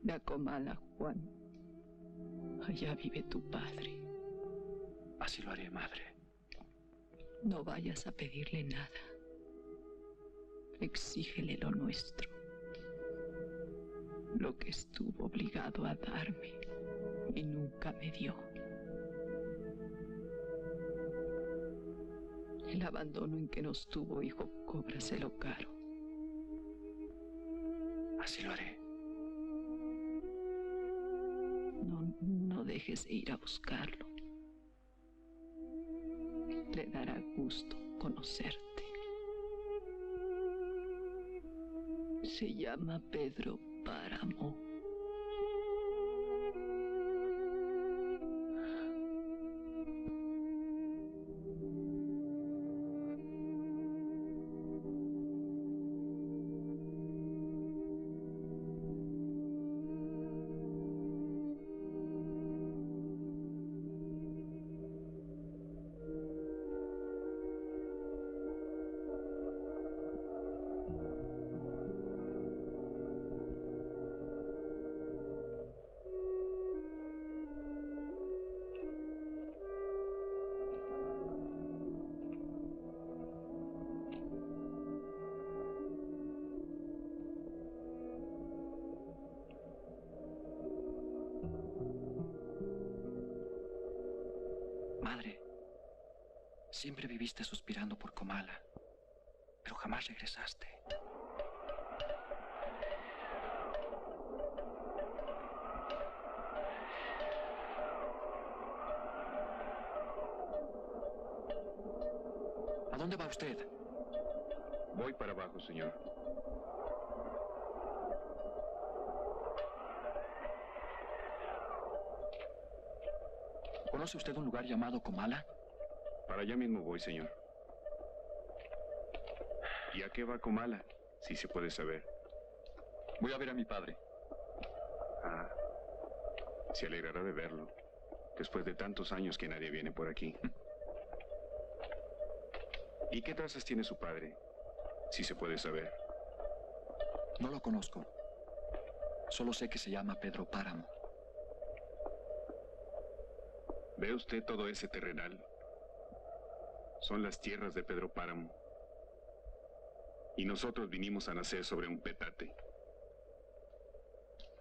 Ve a Comala, Juan. Allá vive tu padre. Así lo haré, madre. No vayas a pedirle nada. Exígele lo nuestro. Lo que estuvo obligado a darme y nunca me dio. El abandono en que nos tuvo, hijo, cóbraselo caro. Así lo haré. No dejes de ir a buscarlo. Le dará gusto conocerte. Se llama Pedro Páramo. Madre, siempre viviste suspirando por Comala, pero jamás regresaste. ¿A dónde va usted? Voy para abajo, señor. ¿Conoce usted un lugar llamado Comala? Para allá mismo voy, señor. ¿Y a qué va Comala? Si se puede saber. Voy a ver a mi padre. Ah, se alegrará de verlo. después de tantos años que nadie viene por aquí. ¿Y qué trazas tiene su padre? Si se puede saber. No lo conozco. Solo sé que se llama Pedro Páramo. ¿Ve usted todo ese terrenal? Son las tierras de Pedro Páramo. Y nosotros vinimos a nacer sobre un petate.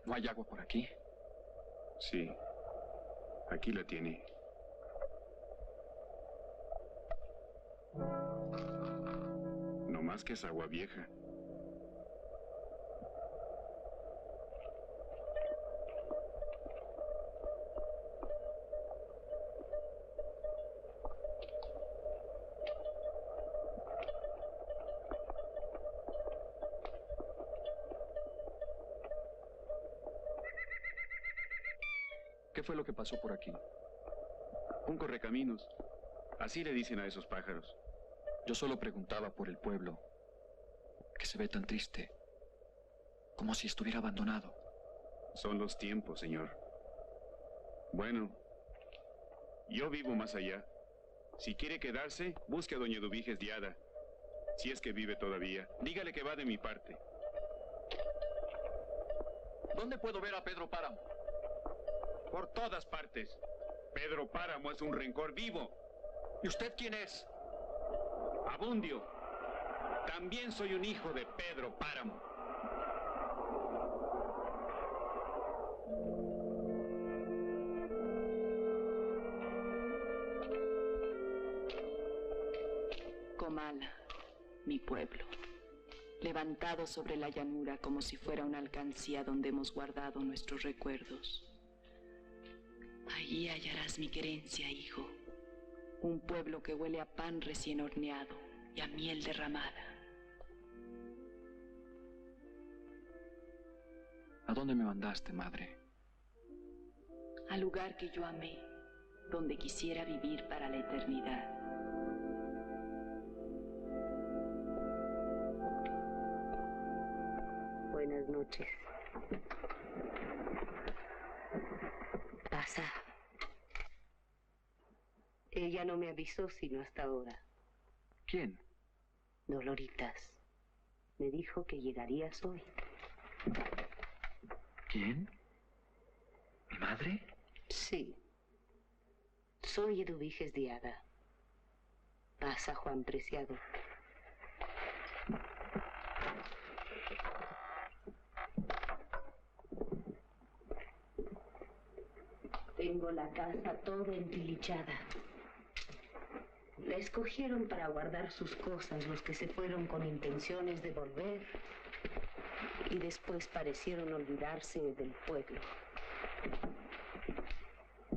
¿No hay agua por aquí? Sí, aquí la tiene. No más que es agua vieja. ¿Qué fue lo que pasó por aquí? Un correcaminos. Así le dicen a esos pájaros. Yo solo preguntaba por el pueblo, que se ve tan triste, como si estuviera abandonado. Son los tiempos, señor. Bueno, yo vivo más allá. Si quiere quedarse, busque a doña Eduviges Diada. Si es que vive todavía, dígale que va de mi parte. ¿Dónde puedo ver a Pedro Páramo? Por todas partes. Pedro Páramo es un rencor vivo. ¿Y usted quién es? Abundio. También soy un hijo de Pedro Páramo. Comala, mi pueblo, levantado sobre la llanura como si fuera una alcancía donde hemos guardado nuestros recuerdos. Allí hallarás mi querencia, hijo, un pueblo que huele a pan recién horneado y a miel derramada. ¿A dónde me mandaste, madre? Al lugar que yo amé, donde quisiera vivir para la eternidad. Buenas noches. Pasa. Ella no me avisó sino hasta ahora. ¿Quién? Doloritas. Me dijo que llegarías hoy. ¿Quién? ¿Mi madre? Sí. Soy Eduviges Diada. Pasa, Juan Preciado. Tengo la casa toda entilichada. La escogieron para guardar sus cosas los que se fueron con intenciones de volver y después parecieron olvidarse del pueblo.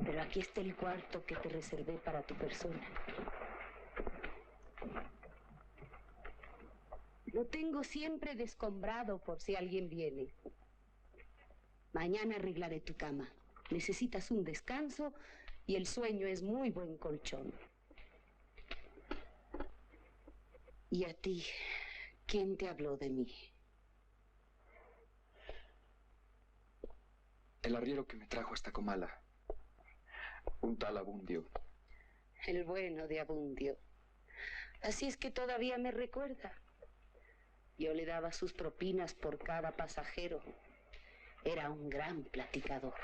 Pero aquí está el cuarto que te reservé para tu persona. Lo tengo siempre descombrado por si alguien viene. Mañana arreglaré tu cama. Necesitas un descanso y el sueño es muy buen colchón. ¿Y a ti? ¿Quién te habló de mí? El arriero que me trajo hasta Comala. Un tal Abundio. El bueno de Abundio. Así es que todavía me recuerda. Yo le daba sus propinas por cada pasajero. Era un gran platicador.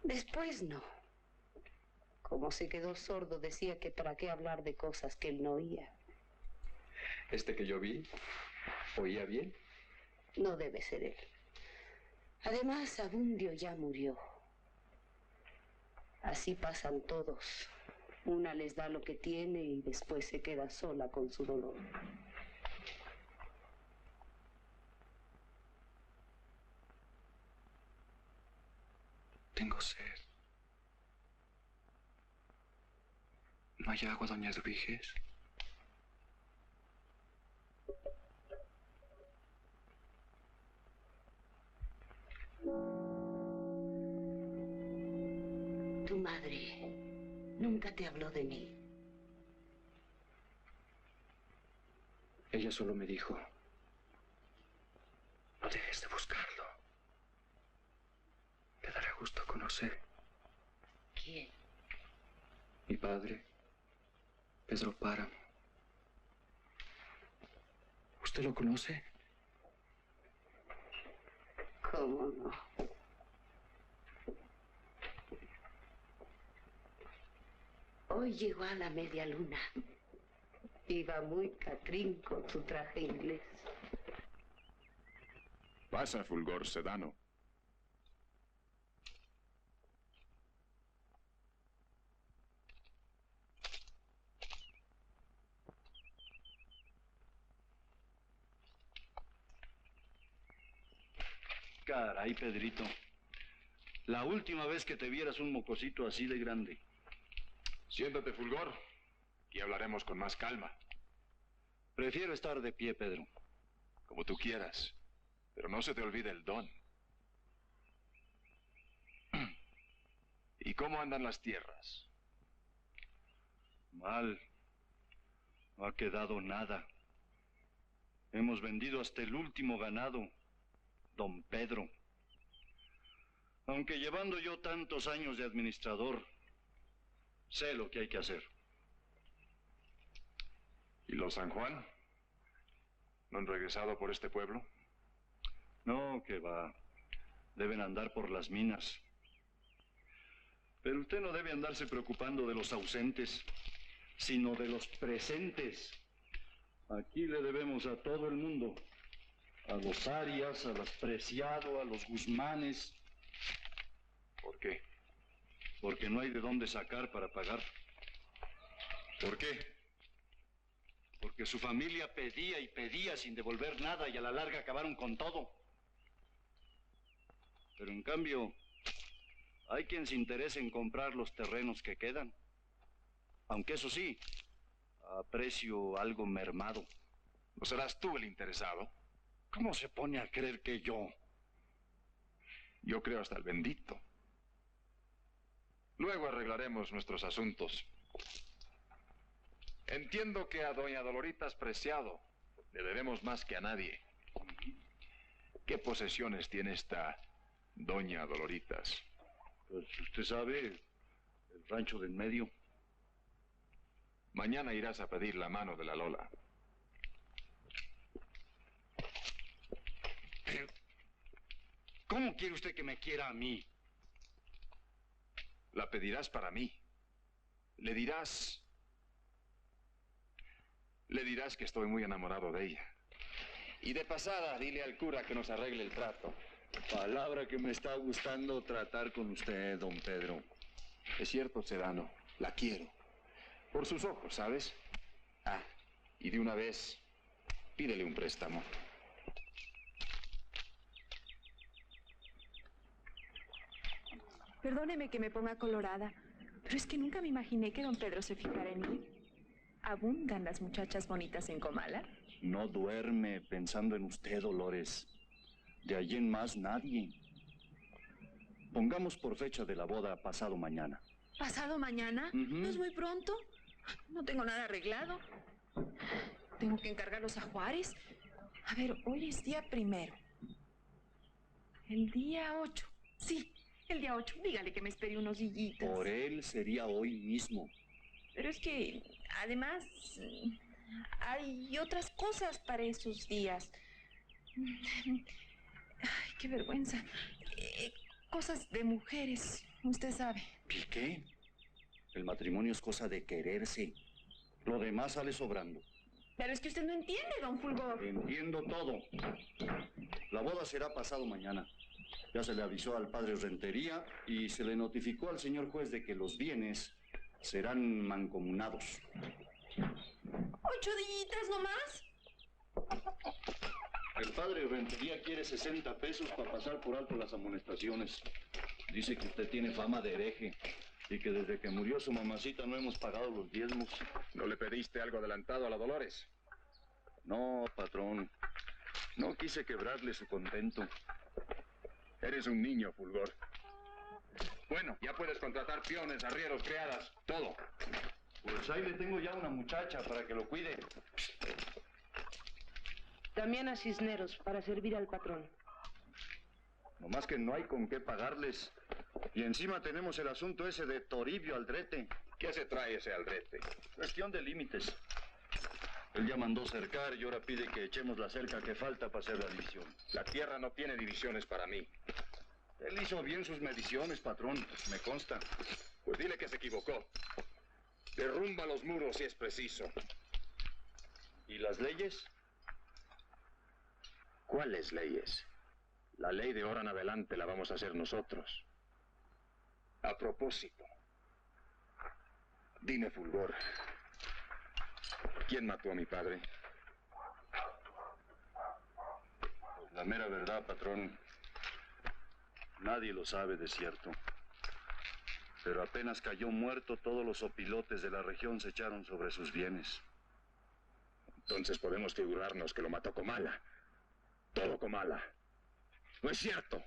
Después no. Como se quedó sordo, decía que para qué hablar de cosas que él no oía. ¿Este que yo vi, oía bien? No debe ser él. Además, Abundio ya murió. Así pasan todos. Una les da lo que tiene y después se queda sola con su dolor. Tengo sed. ¿No hay agua, doña Eduviges? Tu madre nunca te habló de mí. Ella solo me dijo, no dejes de buscarlo. Te dará gusto conocer ¿Quién? Mi padre, Pedro Páramo. ¿Usted lo conoce? ¿Cómo no? Hoy llegó a la media luna. Iba muy catrín con su traje inglés. Pasa, Fulgor Sedano. Caray, Pedrito. La última vez que te vieras un mocosito así de grande. Siéntate, Fulgor, y hablaremos con más calma. Prefiero estar de pie, Pedro. Como tú quieras, pero no se te olvide el don. ¿Y cómo andan las tierras? Mal. No ha quedado nada. Hemos vendido hasta el último ganado, don Pedro. Aunque llevando yo tantos años de administrador, sé lo que hay que hacer. ¿Y los San Juan? ¿No han regresado por este pueblo? No, que va. Deben andar por las minas. Pero usted no debe andarse preocupando de los ausentes, sino de los presentes. Aquí le debemos a todo el mundo. A los Arias, a los Preciado, a los Guzmanes. ¿Por qué? Porque no hay de dónde sacar para pagar. ¿Por qué? Porque su familia pedía y pedía sin devolver nada y a la larga acabaron con todo. Pero en cambio, hay quien se interese en comprar los terrenos que quedan. Aunque eso sí, a precio algo mermado. ¿No serás tú el interesado? ¿Cómo se pone a creer que yo? Yo creo hasta el bendito. Luego arreglaremos nuestros asuntos. Entiendo que a doña Doloritas Preciado le debemos más que a nadie. ¿Qué posesiones tiene esta doña Doloritas? Pues usted sabe, el rancho del medio. Mañana irás a pedir la mano de la Lola. Pero, ¿cómo quiere usted que me quiera a mí? La pedirás para mí. Le dirás que estoy muy enamorado de ella. Y de pasada, dile al cura que nos arregle el trato. Palabra que me está gustando tratar con usted, don Pedro. Es cierto, Sedano, la quiero. Por sus ojos, ¿sabes? Ah, y de una vez, pídele un préstamo. Perdóneme que me ponga colorada, pero es que nunca me imaginé que don Pedro se fijara en mí. ¿Abundan las muchachas bonitas en Comala? No duerme pensando en usted, Dolores. De allí en más nadie. Pongamos por fecha de la boda pasado mañana. ¿Pasado mañana? ¿No es muy pronto? No tengo nada arreglado. Tengo que encargarlos a Juárez. A ver, hoy es día 1. El día 8. Sí, el día 8. Dígale que me espere unos dillitas. Por él sería hoy mismo. Pero es que, además, hay otras cosas para esos días. Ay, qué vergüenza. Cosas de mujeres, usted sabe. ¿Y qué? El matrimonio es cosa de quererse. Lo demás sale sobrando. Pero es que usted no entiende, don Fulgor. Entiendo todo. La boda será pasado mañana. Ya se le avisó al padre Rentería y se le notificó al señor juez de que los bienes serán mancomunados. 8 dillitas nomás. El padre Rentería quiere 60 pesos para pasar por alto las amonestaciones. Dice que usted tiene fama de hereje y que desde que murió su mamacita no hemos pagado los diezmos. ¿No le pediste algo adelantado a la Dolores? No, patrón. No quise quebrarle su contento. Eres un niño, Fulgor. Bueno, ya puedes contratar peones, arrieros, criadas, todo. Pues ahí le tengo ya una muchacha para que lo cuide. También a Cisneros para servir al patrón. Nomás que no hay con qué pagarles. Y encima tenemos el asunto ese de Toribio Aldrete. ¿Qué se trae ese Aldrete? Cuestión de límites. Él ya mandó cercar y ahora pide que echemos la cerca que falta para hacer la división. La tierra no tiene divisiones para mí. Él hizo bien sus mediciones, patrón, me consta. Pues dile que se equivocó. Derrumba los muros si es preciso. ¿Y las leyes? ¿Cuáles leyes? La ley de ahora en adelante la vamos a hacer nosotros. A propósito, dime, Fulgor, ¿quién mató a mi padre? Pues la mera verdad, patrón, nadie lo sabe de cierto. Pero apenas cayó muerto, todos los opilotes de la región se echaron sobre sus bienes. Entonces podemos figurarnos que lo mató Comala. Todo Comala. ¿No es cierto?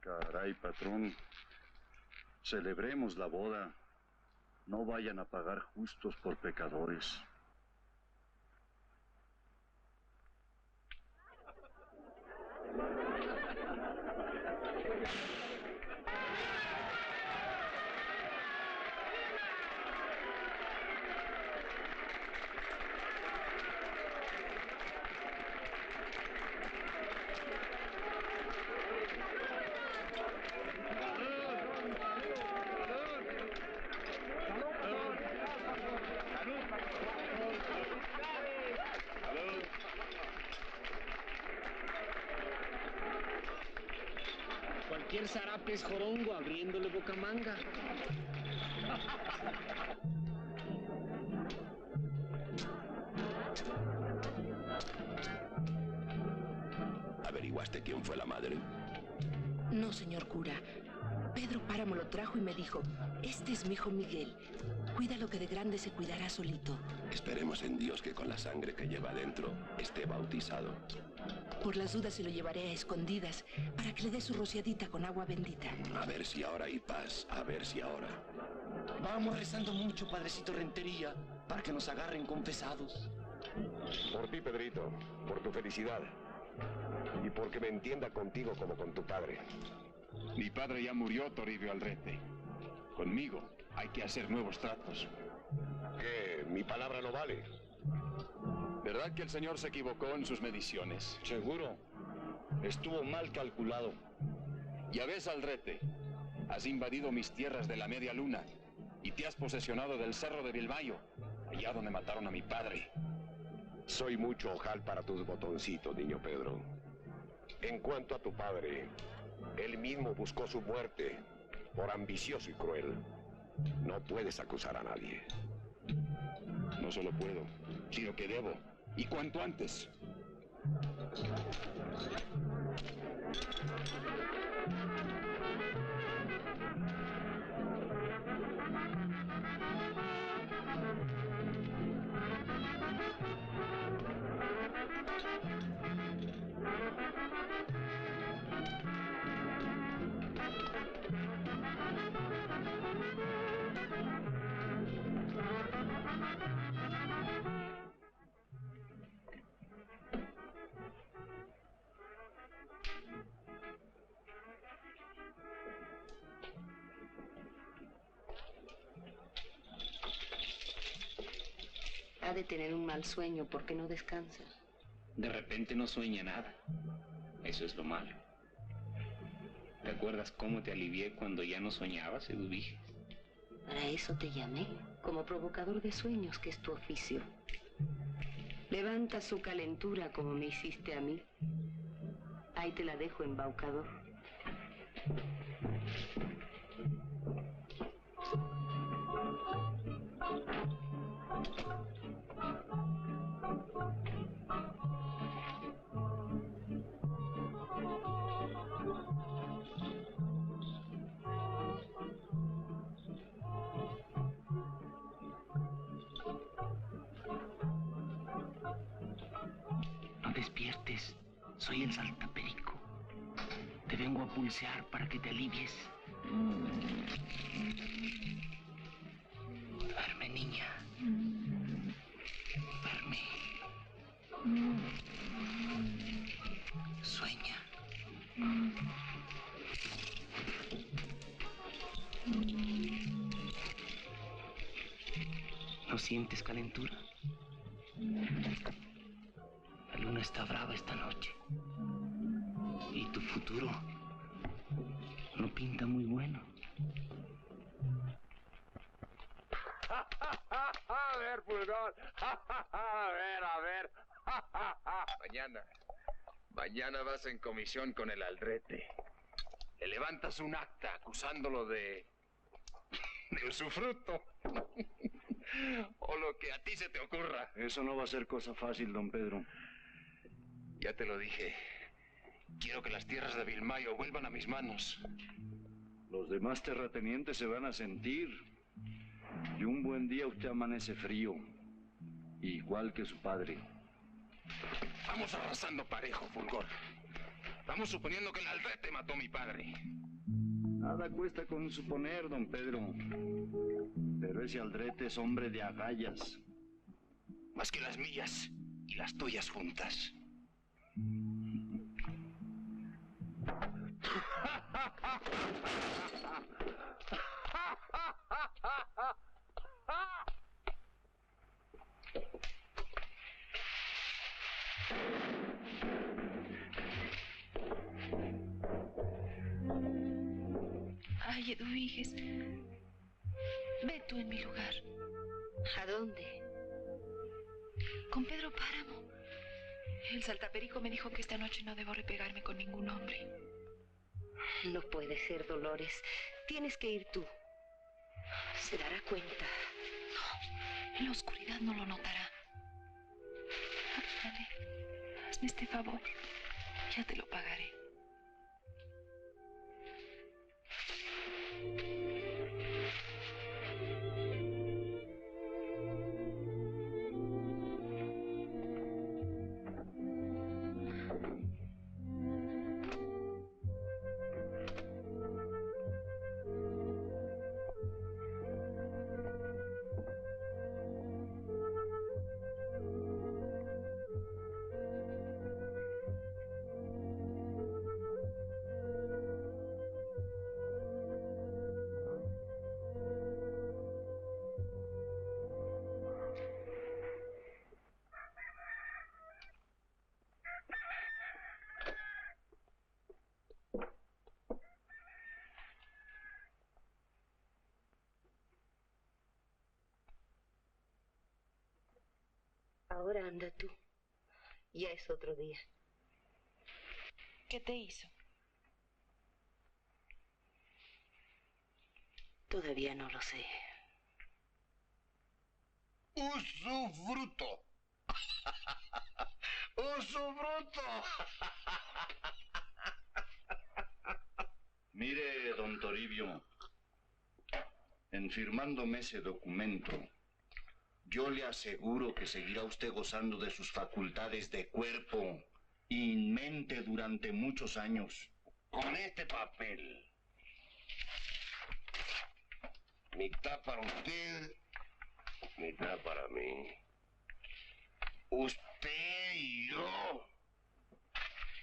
Caray, patrón. Celebremos la boda. No vayan a pagar justos por pecadores. Cualquier zarape es jorongo abriéndole bocamanga. ¿Averiguaste quién fue la madre? No, señor cura. Pedro Páramo lo trajo y me dijo, este es mi hijo Miguel. Cuídalo que de grande se cuidará solito. Esperemos en Dios que con la sangre que lleva adentro esté bautizado. Por las dudas se lo llevaré a escondidas para que le dé su rociadita con agua bendita. A ver si ahora hay paz, a ver si ahora. Vamos rezando mucho, Padrecito Rentería, para que nos agarren confesados. Por ti, Pedrito, por tu felicidad. Y porque me entienda contigo como con tu padre. Mi padre ya murió, Toribio Aldrete. Conmigo hay que hacer nuevos tratos. ¿Qué? ¿Mi palabra no vale? ¿Verdad que el señor se equivocó en sus mediciones? Seguro. Estuvo mal calculado. Ya ves, Aldrete, has invadido mis tierras de la Media Luna y te has posesionado del Cerro de Bilbayo, allá donde mataron a mi padre. Soy mucho ojal para tus botoncitos, niño Pedro. En cuanto a tu padre, él mismo buscó su muerte por ambicioso y cruel. No puedes acusar a nadie. No solo puedo, sino que debo. Y cuanto antes. Ha de tener un mal sueño porque no descansa. De repente no sueña nada. Eso es lo malo. ¿Te acuerdas cómo te alivié cuando ya no soñabas, Eduviges? Para eso te llamé, como provocador de sueños, que es tu oficio. Levanta su calentura como me hiciste a mí. Ahí te la dejo, embaucador. No despiertes, soy el saltaperico. Te vengo a pulsear para que te alivies. Duerme, niña. Duerme. Sueña. ¿No sientes calentura? La luna está brava esta noche. Y tu futuro no pinta muy bueno. A ver, Pulgón. A ver. Mañana vas en comisión con el Aldrete. Le levantas un acta acusándolo de usufructo. O lo que a ti se te ocurra. Eso no va a ser cosa fácil, don Pedro. Ya te lo dije. Quiero que las tierras de Vilmayo vuelvan a mis manos. Los demás terratenientes se van a sentir. Y un buen día usted amanece frío. Igual que su padre. Vamos arrasando parejo, Fulgor. Estamos suponiendo que el Aldrete mató a mi padre. Nada cuesta con suponer, don Pedro. Pero ese Aldrete es hombre de agallas. Más que las mías y las tuyas juntas. Ay, Eduviges, ve tú en mi lugar. ¿A dónde? Con Pedro Páramo. El saltaperico me dijo que esta noche no debo repegarme con ningún hombre. No puede ser, Dolores. Tienes que ir tú. Se dará cuenta. No, en la oscuridad no lo notará. Dale, hazme este favor. Ya te lo pagaré. Ahora anda tú. Ya es otro día. ¿Qué te hizo? Todavía no lo sé. ¡Usufruto! ¡Usufruto! Mire, don Toribio, en firmándome ese documento, yo le aseguro que seguirá usted gozando de sus facultades de cuerpo y mente durante muchos años. Con este papel, mitad para usted, mitad para mí. Usted y yo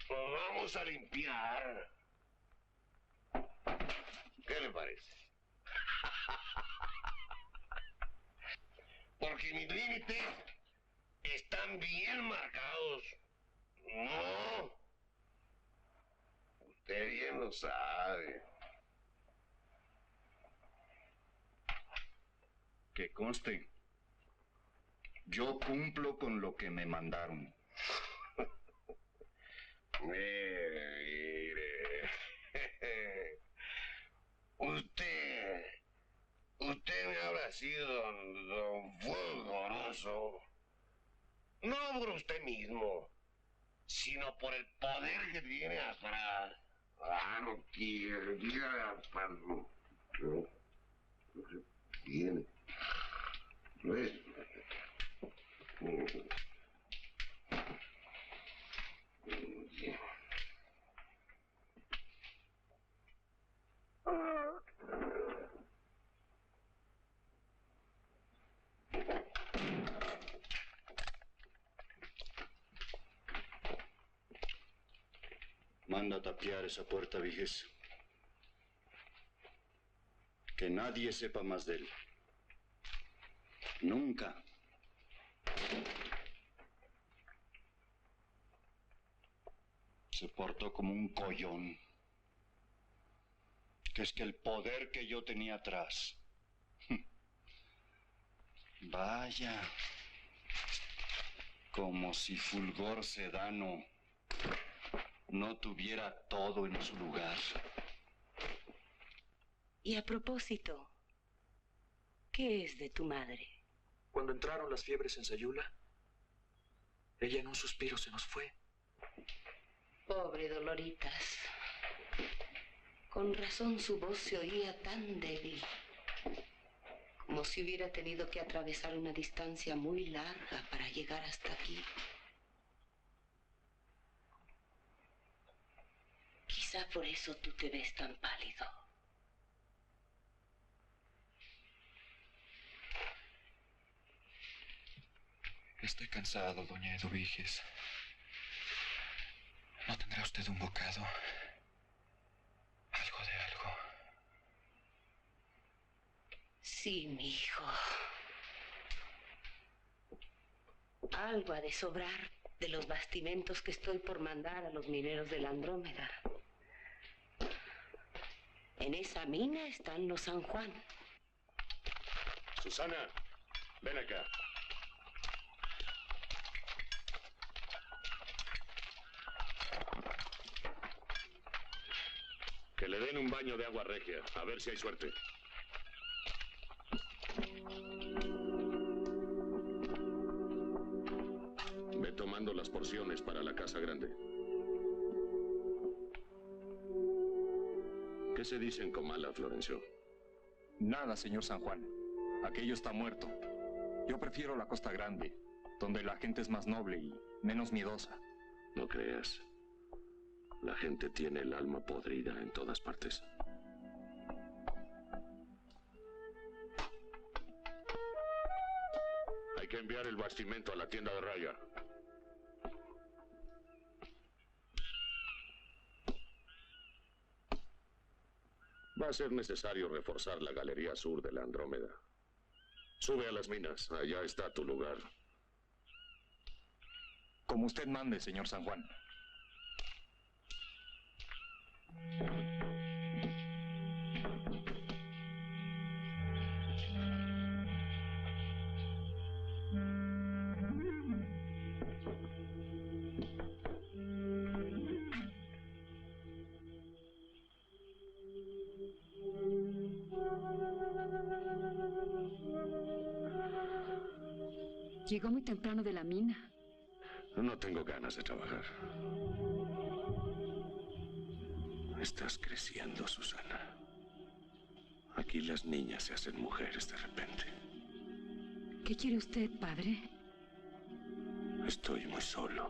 nos vamos a limpiar. ¿Qué le parece? Porque mis límites están bien marcados. No. Usted bien lo sabe. Que conste, yo cumplo con lo que me mandaron. Mire. Usted me habrá sido don Fulgoroso. No por usted mismo, sino por el poder que tiene atrás. No quiere, no tiene. ¿No es? Manda a tapiar esa puerta, Viges. Que nadie sepa más de él. Nunca. Se portó como un collón. Que es que el poder que yo tenía atrás. Vaya. Como si Fulgor Sedano no tuviera todo en su lugar. Y a propósito, ¿qué es de tu madre? Cuando entraron las fiebres en Sayula, ella en un suspiro se nos fue. Pobre Doloritas. Con razón su voz se oía tan débil, como si hubiera tenido que atravesar una distancia muy larga para llegar hasta aquí. Quizá por eso tú te ves tan pálido. Estoy cansado, doña Eduviges. ¿No tendrá usted un bocado? Algo de algo. Sí, mi hijo. Algo ha de sobrar de los bastimentos que estoy por mandar a los mineros de la Andrómeda. En esa mina están los San Juan. Susana, ven acá. Que le den un baño de agua regia, a ver si hay suerte. Ve tomando las porciones para la casa grande. ¿Qué se dice en Comala, Florencio? Nada, señor San Juan. Aquello está muerto. Yo prefiero la Costa Grande, donde la gente es más noble y menos miedosa. No creas. La gente tiene el alma podrida en todas partes. Hay que enviar el bastimento a la tienda de Raya. Va a ser necesario reforzar la galería sur de la Andrómeda. Sube a las minas, allá está tu lugar. Como usted mande, señor San Juan. Llegó muy temprano de la mina. No tengo ganas de trabajar. Estás creciendo, Susana. Aquí las niñas se hacen mujeres de repente. ¿Qué quiere usted, padre? Estoy muy solo.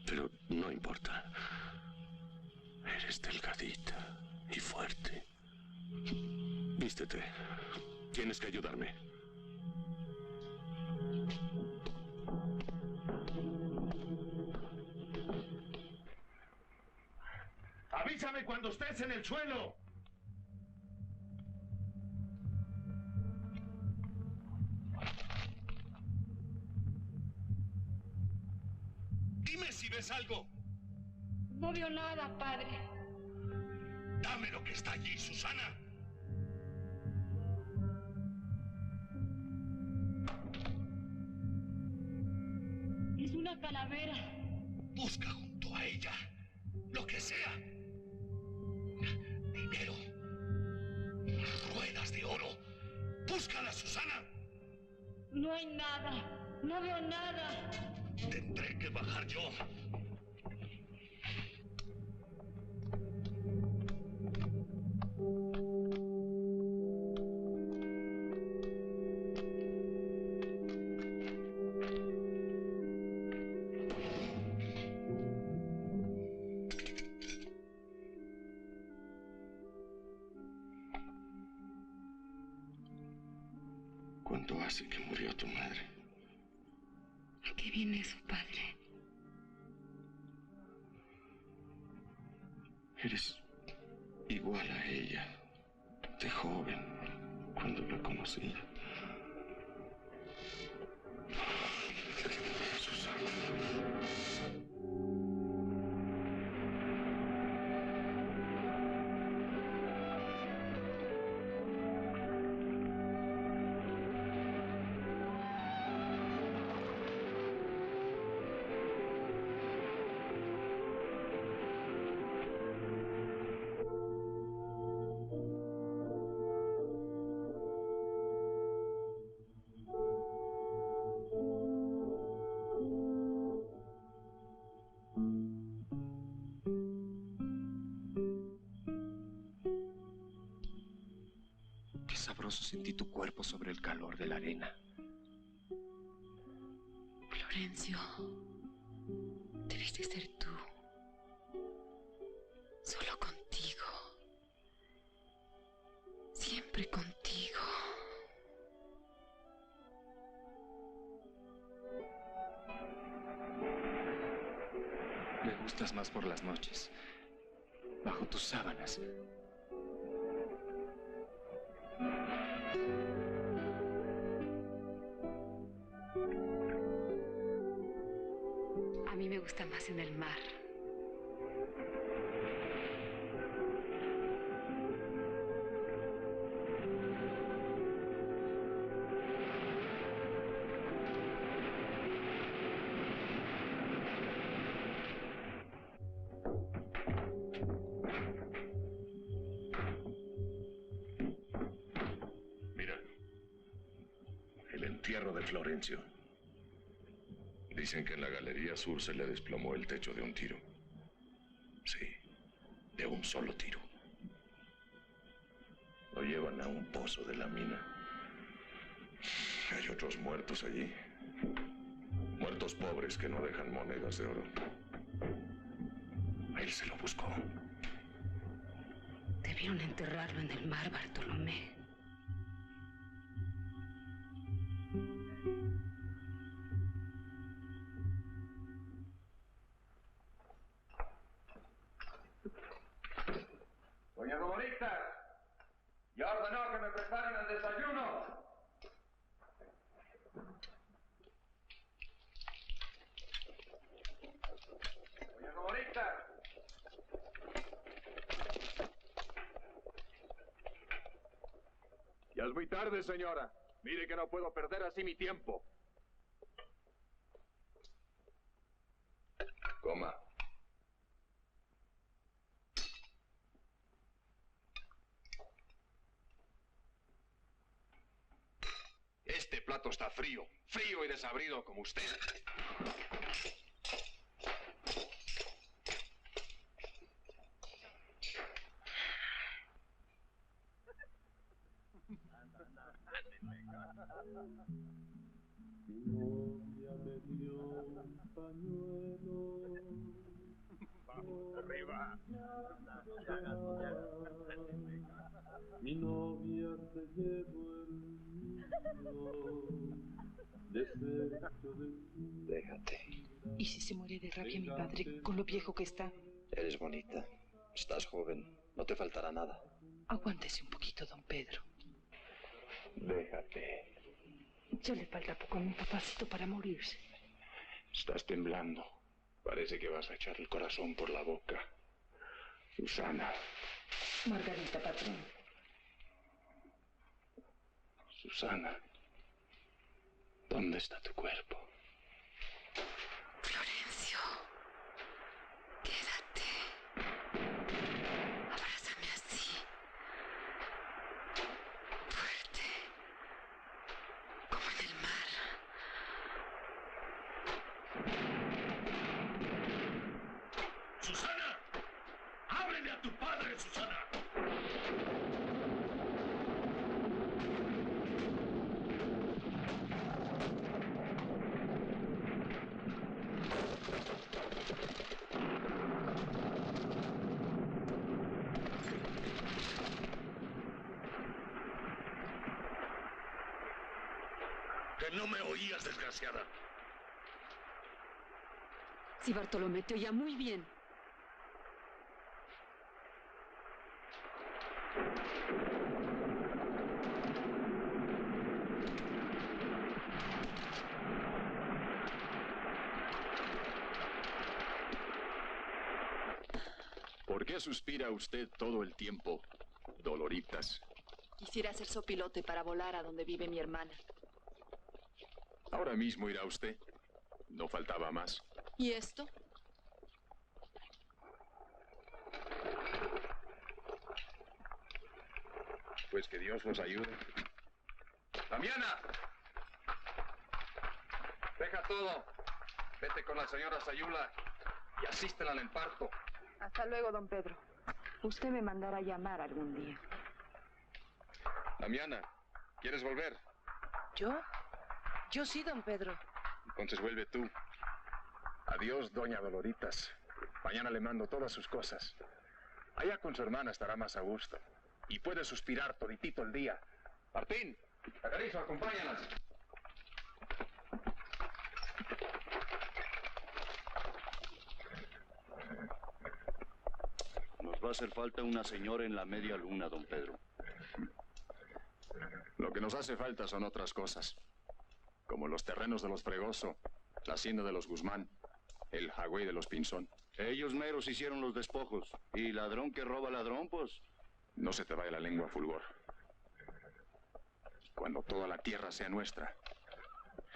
Pero no importa. Eres delgadita y fuerte. Vístete. Tienes que ayudarme. ¡Avísame cuando estés en el suelo! Dime si ves algo. No veo nada, padre. Dame lo que está allí, Susana. Es una calavera. Busca junto a ella lo que sea. Dinero. Ruedas de oro. Búscala, Susana. No hay nada. No veo nada. Tendré que bajar yo. ¿Cuánto hace que murió tu madre? ¿A qué viene eso, padre? Eres igual a ella, de joven, cuando la conocí. Susana. Qué sabroso sentí tu cuerpo sobre el calor de la arena. Florencio, debes de ser tú. Solo contigo. Siempre contigo. Me gustas más por las noches, bajo tus sábanas. A mí me gusta más en el mar. Mira, el entierro de Florencio. Dicen que en la galería sur se le desplomó el techo de un tiro. Sí, de un solo tiro. Lo llevan a un pozo de la mina. Hay otros muertos allí. Muertos pobres que no dejan monedas de oro. A él se lo buscó. Debieron enterrarlo en el mar, Bartolomé. Doña Doloritas, ya ordenó que me preparen el desayuno. Doña Doloritas. Ya es muy tarde, señora. Mire que no puedo perder así mi tiempo. Coma. Este plato está frío, frío y desabrido como usted. Arriba. Mi novia se llevó el desecho de... Déjate. ¿Y si se muere de rabia mi padre con lo viejo que está? Eres bonita. Estás joven. No te faltará nada. Aguántese un poquito, don Pedro. Déjate. Ya le falta poco a mi papacito para morirse. Estás temblando. Parece que vas a echar el corazón por la boca. Susana. Margarita, patrón. Susana. ¿Dónde está tu cuerpo? Florencio. Quédate. Abrázame así. Fuerte. Como en el mar. ¡Susana! ¡Ábrele a tu padre, Susana! Que no me oías, desgraciada. Sí, Bartolomé, te oía muy bien. ¿Por qué suspira usted todo el tiempo, Doloritas? Quisiera ser sopilote para volar a donde vive mi hermana. Ahora mismo irá usted. No faltaba más. ¿Y esto? Pues que Dios los ayude. ¡Damiana! Deja todo. Vete con la señora Sayula y asístela en el parto. Hasta luego, don Pedro. Usted me mandará a llamar algún día. Damiana, ¿quieres volver? ¿Yo? Yo sí, don Pedro. Entonces vuelve tú. Adiós, doña Doloritas. Mañana le mando todas sus cosas. Allá con su hermana estará más a gusto. Y puede suspirar toditito el día. Martín, Cacarizo, acompáñalas. Nos va a hacer falta una señora en la media luna, don Pedro. Lo que nos hace falta son otras cosas. Como los terrenos de los Fregoso, la hacienda de los Guzmán, el jagüey de los Pinzón. Ellos meros hicieron los despojos. Y ladrón que roba ladrón, pues... No se te vaya la lengua, Fulgor. Cuando toda la tierra sea nuestra,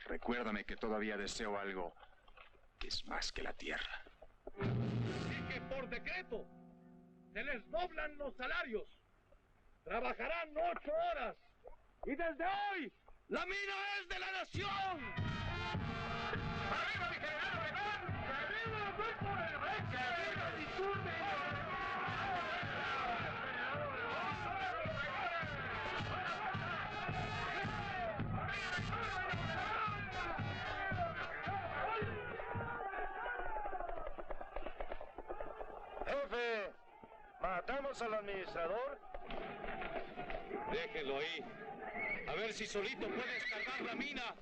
recuérdame que todavía deseo algo que es más que la tierra. Así que por decreto se les doblan los salarios. Trabajarán 8 horas. Y desde hoy, la mina es de la nación. ¡Arriba, mi general Obregón! ¡Que viva el grupo del Reche! ¡Que viva el discurso! Jefe, ¿matamos al administrador? Déjenlo ahí. A ver si solito puede descargar la mina.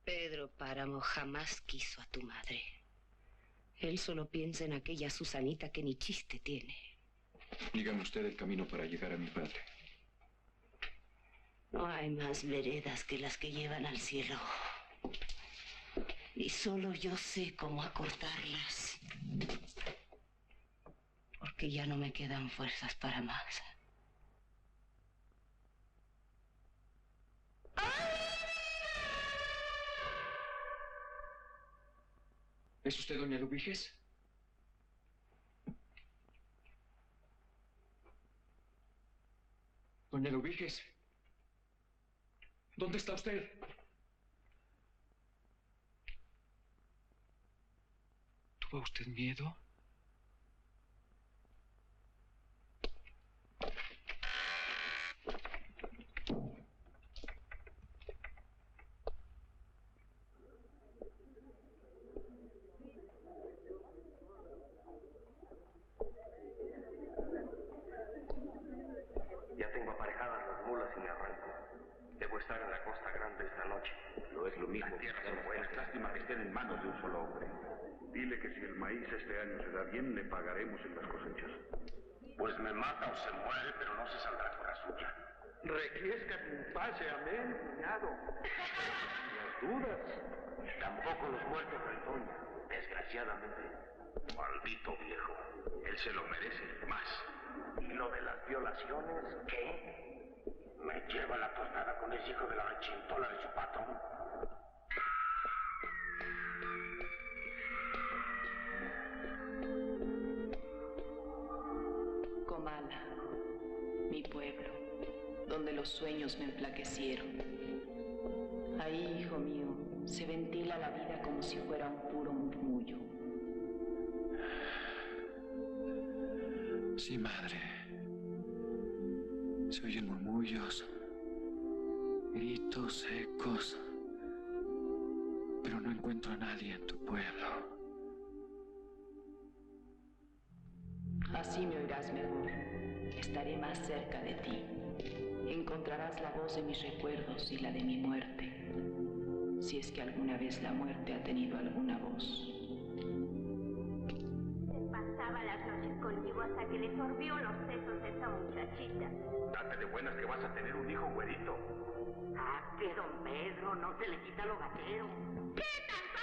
Pedro Páramo jamás quiso a tu madre. Él solo piensa en aquella Susanita que ni chiste tiene. Dígame usted el camino para llegar a mi padre. No hay más veredas que las que llevan al cielo. Y solo yo sé cómo acortarlas. Porque ya no me quedan fuerzas para más. ¿Es usted doña Lubiges? Doña Lubiges, ¿dónde está usted? ¿Tuvo usted miedo? Ya tengo aparejadas las mulas y me arranco. Debo estar en la Costa Grande esta noche. No es lo mismo. Las tierras son buenas. Lástima que estén en manos de un solo hombre. Dile que si el maíz este año se da bien, le pagaremos en las cosechas. Pues me mata o se muere, pero no se saldrá con la suya. Requiescat in pace, amén, cuñado. Las dudas. Tampoco los muertos retoñan, desgraciadamente. Maldito viejo. Él se lo merece más. ¿Y lo de las violaciones? ¿Qué? Me lleva la tostada con ese hijo de la rechintola de su patrón. Comala, mi pueblo, donde los sueños me enflaquecieron. Ahí, hijo mío, se ventila la vida como si fuera un puro murmullo. Sí, madre. Se oyen murmullos, gritos secos, pero no encuentro a nadie en tu pueblo. Así me oirás mejor. Estaré más cerca de ti. encontrarás la voz de mis recuerdos y la de mi muerte, si es que alguna vez la muerte ha tenido alguna voz. Pasaba las noches conmigo hasta que le sorbió los sesos a esa muchachita. Date de buenas que vas a tener un hijo güerito. Ah, que don Pedro no se le quita lo gatero. ¿Qué tanto?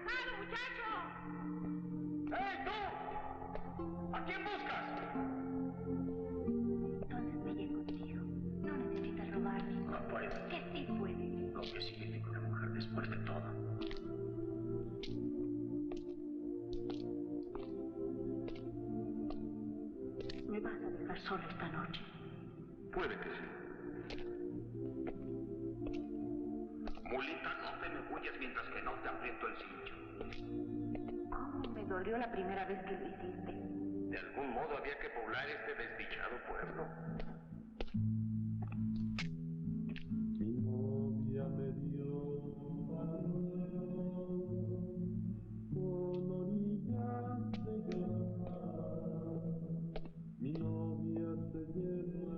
¡Claro, muchacho! ¡Hey, tú! ¿A quién buscas? Entonces me iré contigo. No necesitas robarme. No puedo. Que sí puede. Lo que significa una mujer después de todo. ¿Me vas a dejar solo esta noche? Puede que sí. Mulita, no te me huyas mientras que no te aprieto el cincho. ¿Cómo me dolió la primera vez que lo hiciste? De algún modo había que poblar este desdichado pueblo. Mi novia me dio con orillas de llorar. Mi novia se llevó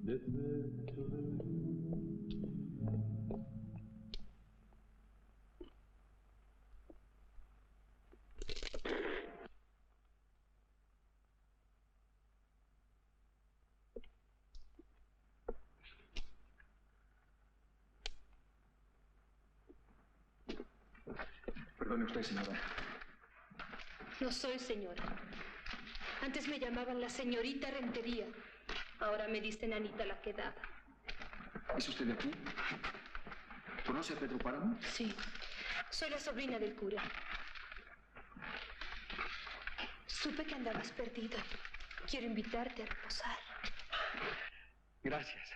desecho de mí. Perdone usted, señora. No soy señora. Antes me llamaban la señorita Rentería. Ahora me dicen Anita la Quedada. ¿Es usted de aquí? ¿Conoce a Pedro Páramo? Sí, soy la sobrina del cura. Supe que andabas perdido. Quiero invitarte a reposar. Gracias.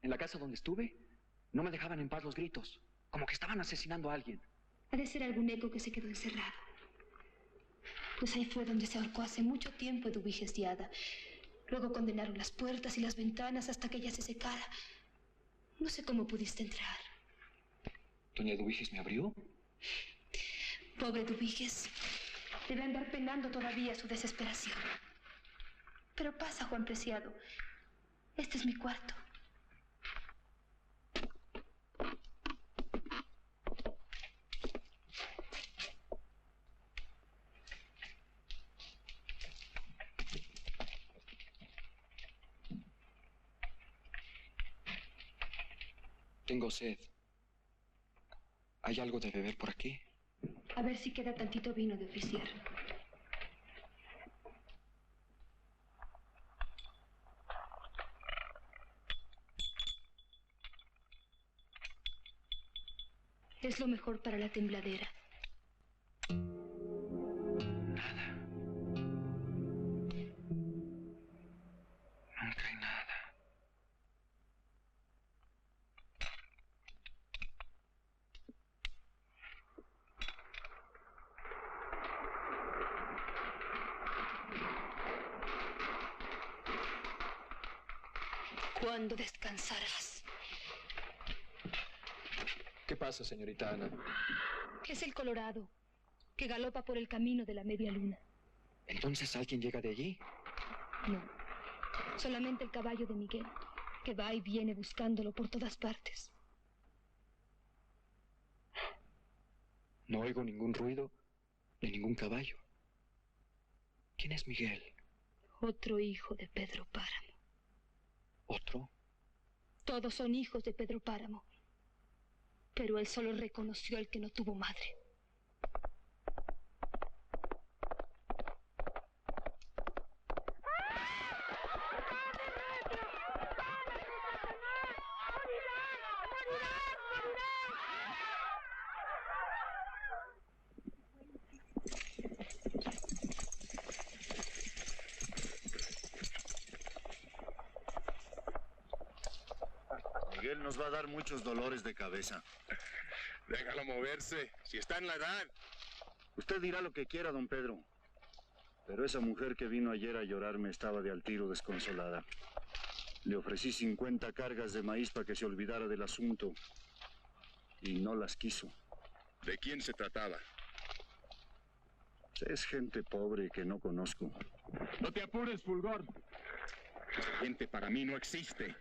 En la casa donde estuve, no me dejaban en paz los gritos. Como que estaban asesinando a alguien. Ha de ser algún eco que se quedó encerrado. Pues ahí fue donde se ahorcó hace mucho tiempo Eduviges Diada. Luego condenaron las puertas y las ventanas hasta que ella se secara. No sé cómo pudiste entrar. ¿Doña Eduviges me abrió? Pobre Eduviges. Debe andar penando todavía su desesperación. Pero pasa, Juan Preciado. Este es mi cuarto. Tengo sed. ¿Hay algo de beber por aquí? A ver si queda tantito vino de oficiar. Es lo mejor para la tembladera. Nada. Nunca hay nada. ¿Cuándo descansarás? ¿Qué pasa, señorita Ana? Es el Colorado, que galopa por el camino de la media luna. ¿Entonces alguien llega de allí? No, solamente el caballo de Miguel, que va y viene buscándolo por todas partes. No oigo ningún ruido de ningún caballo. ¿Quién es Miguel? Otro hijo de Pedro Páramo. ¿Otro? Todos son hijos de Pedro Páramo. Pero él solo reconoció al que no tuvo madre. Miguel nos va a dar muchos dolores de cabeza. Déjalo moverse, si está en la edad. Usted dirá lo que quiera, don Pedro. Pero esa mujer que vino ayer a llorarme estaba de al tiro desconsolada. Le ofrecí 50 cargas de maíz para que se olvidara del asunto. Y no las quiso. ¿De quién se trataba? Es gente pobre que no conozco. No te apures, Fulgor. Esa gente para mí no existe.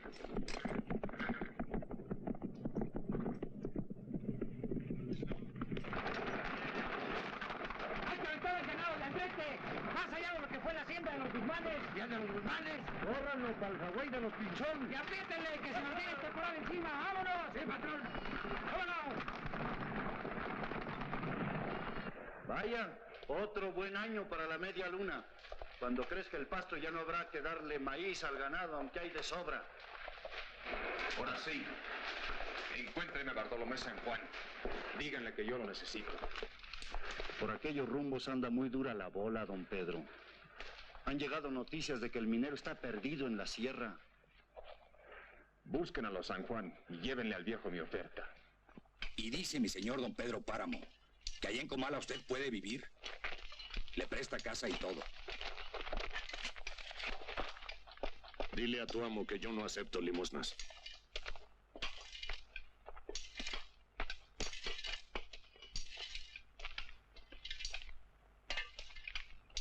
Más allá de lo que fue la hacienda de los Guzmanes. ¿Y el de los Guzmanes? Córranlo para el jagüey de los Pinchón. Y apriétenle, que se nos viene el temporal encima. ¡Vámonos! ¡Sí, patrón! ¡Vámonos! Vaya, otro buen año para la media luna. Cuando crezca el pasto ya no habrá que darle maíz al ganado, aunque hay de sobra. Ahora sí. Encuéntreme a Bartolomé San Juan. Díganle que yo lo necesito. Por aquellos rumbos anda muy dura la bola, don Pedro. Han llegado noticias de que el minero está perdido en la sierra. Busquen a los San Juan y llévenle al viejo mi oferta. Y dice mi señor don Pedro Páramo que allá en Comala usted puede vivir. Le presta casa y todo. Dile a tu amo que yo no acepto limosnas.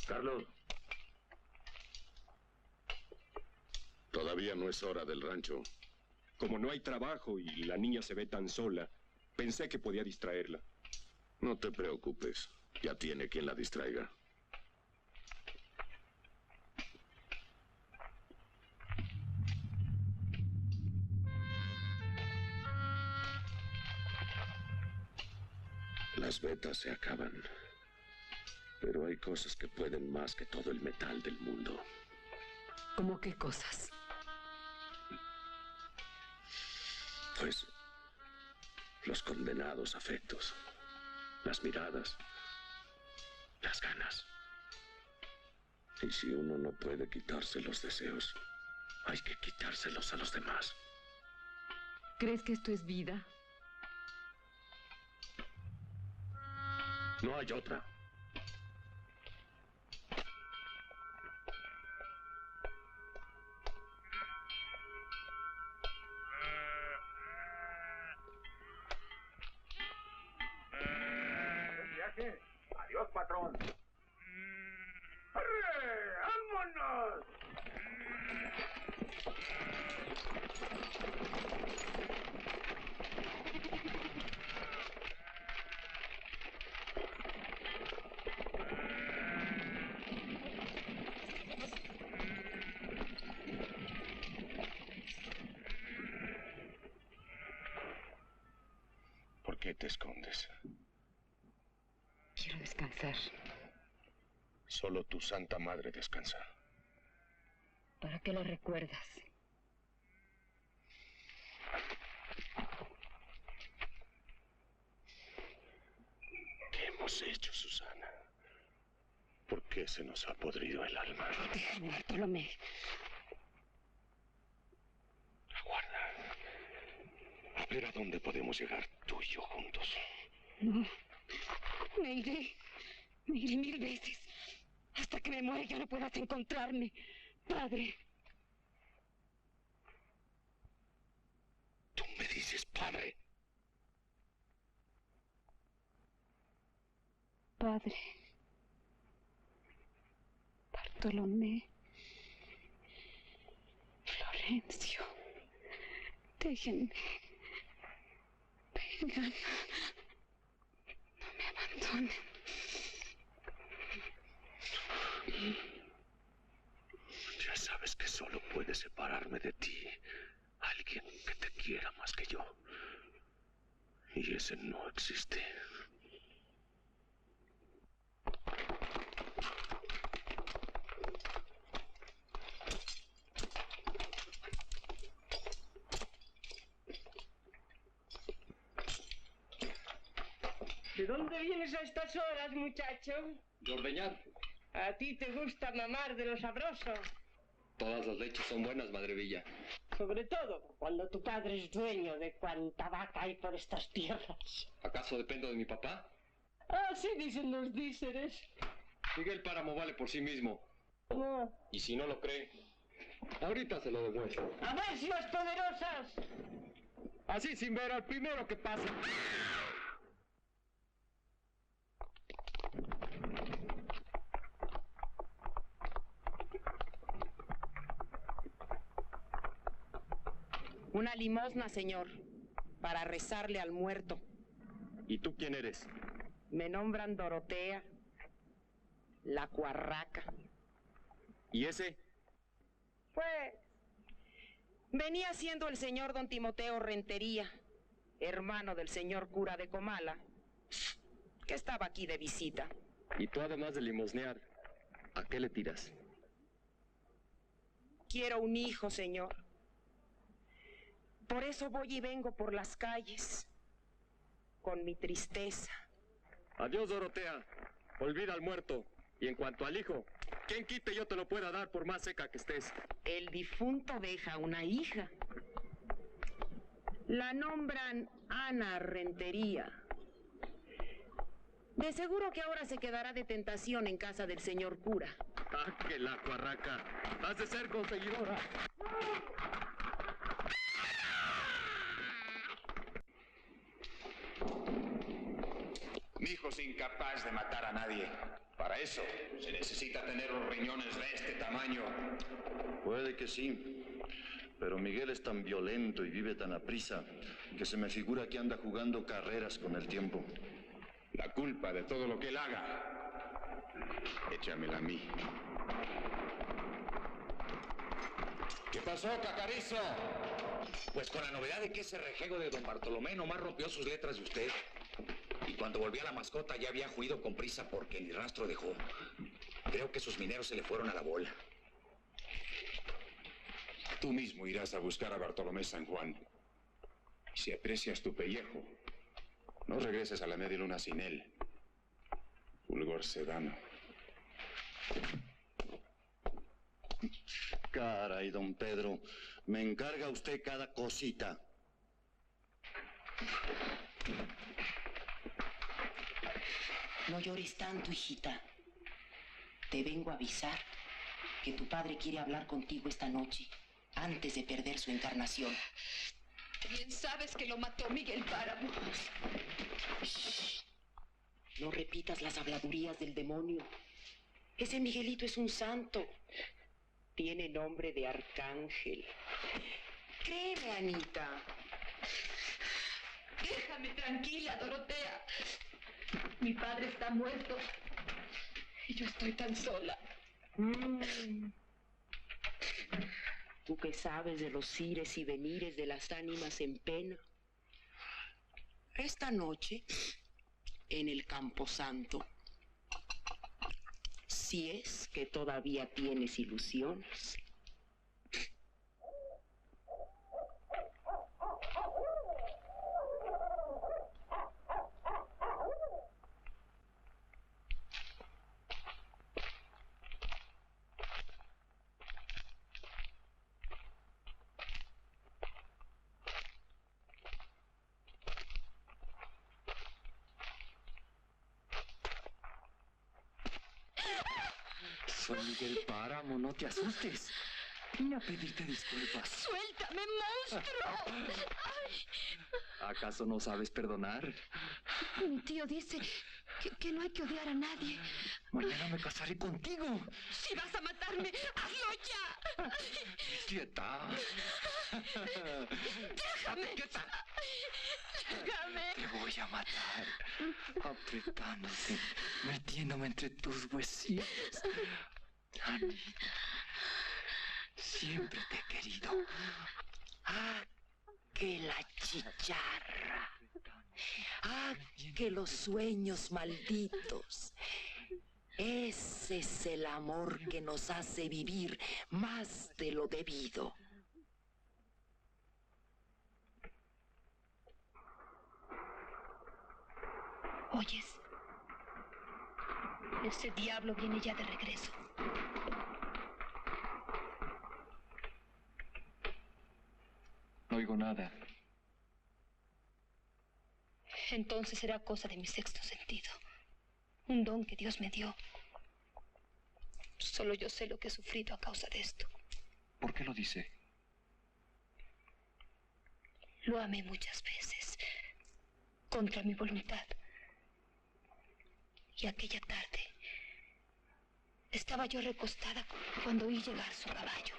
Carlos. Todavía no es hora del rancho. Como no hay trabajo y la niña se ve tan sola, pensé que podía distraerla. No te preocupes, ya tiene quien la distraiga. Las vetas se acaban, pero hay cosas que pueden más que todo el metal del mundo. ¿Cómo qué cosas? Pues los condenados afectos, las miradas, las ganas. Y si uno no puede quitarse los deseos, hay que quitárselos a los demás. ¿Crees que esto es vida? No hay otra. Adiós, patrón. ¡Arre! ¡Vámonos! ¿Por qué te escondes? Quiero descansar. Solo tu Santa Madre descansa. ¿Para qué lo recuerdas? ¿Qué hemos hecho, Susana? ¿Por qué se nos ha podrido el alma? Déjame, Bartolomé. Aguarda. A ver a dónde podemos llegar tú y yo juntos. No. Me iré 1000 veces. Hasta que me muera ya no puedas encontrarme, padre. ¿Tú me dices padre? Padre. Bartolomé. Florencio. Déjenme. Vengan. No me abandonen. Ya sabes que solo puede separarme de ti alguien que te quiera más que yo. Y ese no existe. ¿De dónde vienes a estas horas, muchacho? De ordeñar. ¿A ti te gusta mamar de lo sabroso? Todas las leches son buenas, Madre Villa. Sobre todo cuando tu padre es dueño de cuanta vaca hay por estas tierras. ¿Acaso dependo de mi papá? Así dicen los díceres. Miguel Páramo vale por sí mismo. No. Y si no lo cree, ahorita se lo demuestro. ¡A bestias poderosas! Así sin ver al primero que pase. Una limosna, señor, para rezarle al muerto. ¿Y tú quién eres? Me nombran Dorotea, la cuarraca. ¿Y ese? Pues, venía siendo el señor don Timoteo Rentería, hermano del señor cura de Comala, que estaba aquí de visita. Y tú, además de limosnear, ¿a qué le tiras? Quiero un hijo, señor. Por eso voy y vengo por las calles, con mi tristeza. Adiós, Dorotea. Olvida al muerto. Y en cuanto al hijo, ¿quién quite yo te lo pueda dar por más seca que estés? El difunto deja una hija. La nombran Ana Rentería. De seguro que ahora se quedará de tentación en casa del señor cura. ¡Ah, que la cuarraca! ¡Has de ser conseguidora! Mi hijo es incapaz de matar a nadie. Para eso se necesita tener los riñones de este tamaño. Puede que sí, pero Miguel es tan violento y vive tan aprisa que se me figura que anda jugando carreras con el tiempo. La culpa de todo lo que él haga, échamela a mí. ¿Qué pasó, Cacarizo? Pues con la novedad de que ese rejego de don Bartolomé nomás rompió sus letras de usted. Y cuando volví a la mascota ya había huido con prisa porque ni rastro dejó. Creo que sus mineros se le fueron a la bola. Tú mismo irás a buscar a Bartolomé San Juan. Y si aprecias tu pellejo, no regreses a la media luna sin él. Fulgor Sedano. Caray, don Pedro, me encarga usted cada cosita. No llores tanto, hijita. Te vengo a avisar que tu padre quiere hablar contigo esta noche, antes de perder su encarnación. Bien sabes que lo mató Miguel Páramo. Shh. No repitas las habladurías del demonio. Ese Miguelito es un santo. Tiene nombre de arcángel. Créeme, Anita. Déjame tranquila, Dorotea. Mi padre está muerto y yo estoy tan sola. Tú que sabes de los ires y venires de las ánimas en pena. Esta noche, en el Camposanto, si es que todavía tienes ilusiones. Soy Miguel Páramo, no te asustes. Vine a pedirte disculpas. ¡Suéltame, monstruo! ¿Acaso no sabes perdonar? Mi tío dice que no hay que odiar a nadie. Mañana me casaré contigo. Si vas a matarme, hazlo ya. ¡Quieta! ¡Déjame! ¡Quieta! ¡Déjame! Te voy a matar. Apretándote, metiéndome entre tus huesillos. Anita, siempre te he querido. ¡Ah, que la chicharra! ¡Ah, que los sueños malditos! Ese es el amor que nos hace vivir más de lo debido. ¿Oyes? Ese diablo viene ya de regreso. No oigo nada. Entonces será cosa de mi sexto sentido. Un don que Dios me dio. Solo yo sé lo que he sufrido a causa de esto. ¿Por qué lo dice? Lo amé muchas veces, contra mi voluntad. Y aquella tarde estaba yo recostada cuando oí llegar su caballo.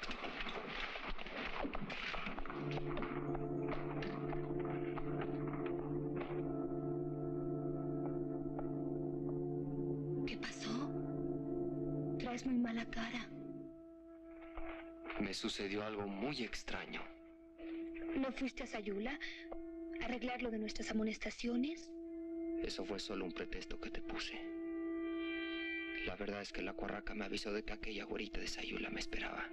pones muy mala cara. Me sucedió algo muy extraño. ¿No fuiste a Sayula a arreglar lo de nuestras amonestaciones? Eso fue solo un pretexto que te puse. La verdad es que la cuarraca me avisó de que aquella güerita de Sayula me esperaba.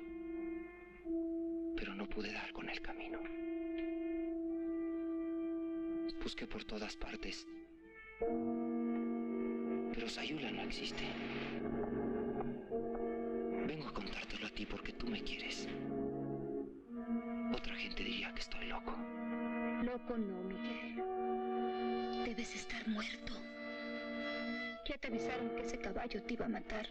Pero no pude dar con el camino. Busqué por todas partes. Pero Sayula no existe. Vengo a contártelo a ti porque tú me quieres. Otra gente diría que estoy loco. Loco no, Miguel. Debes estar muerto. Ya te avisaron que ese caballo te iba a matar.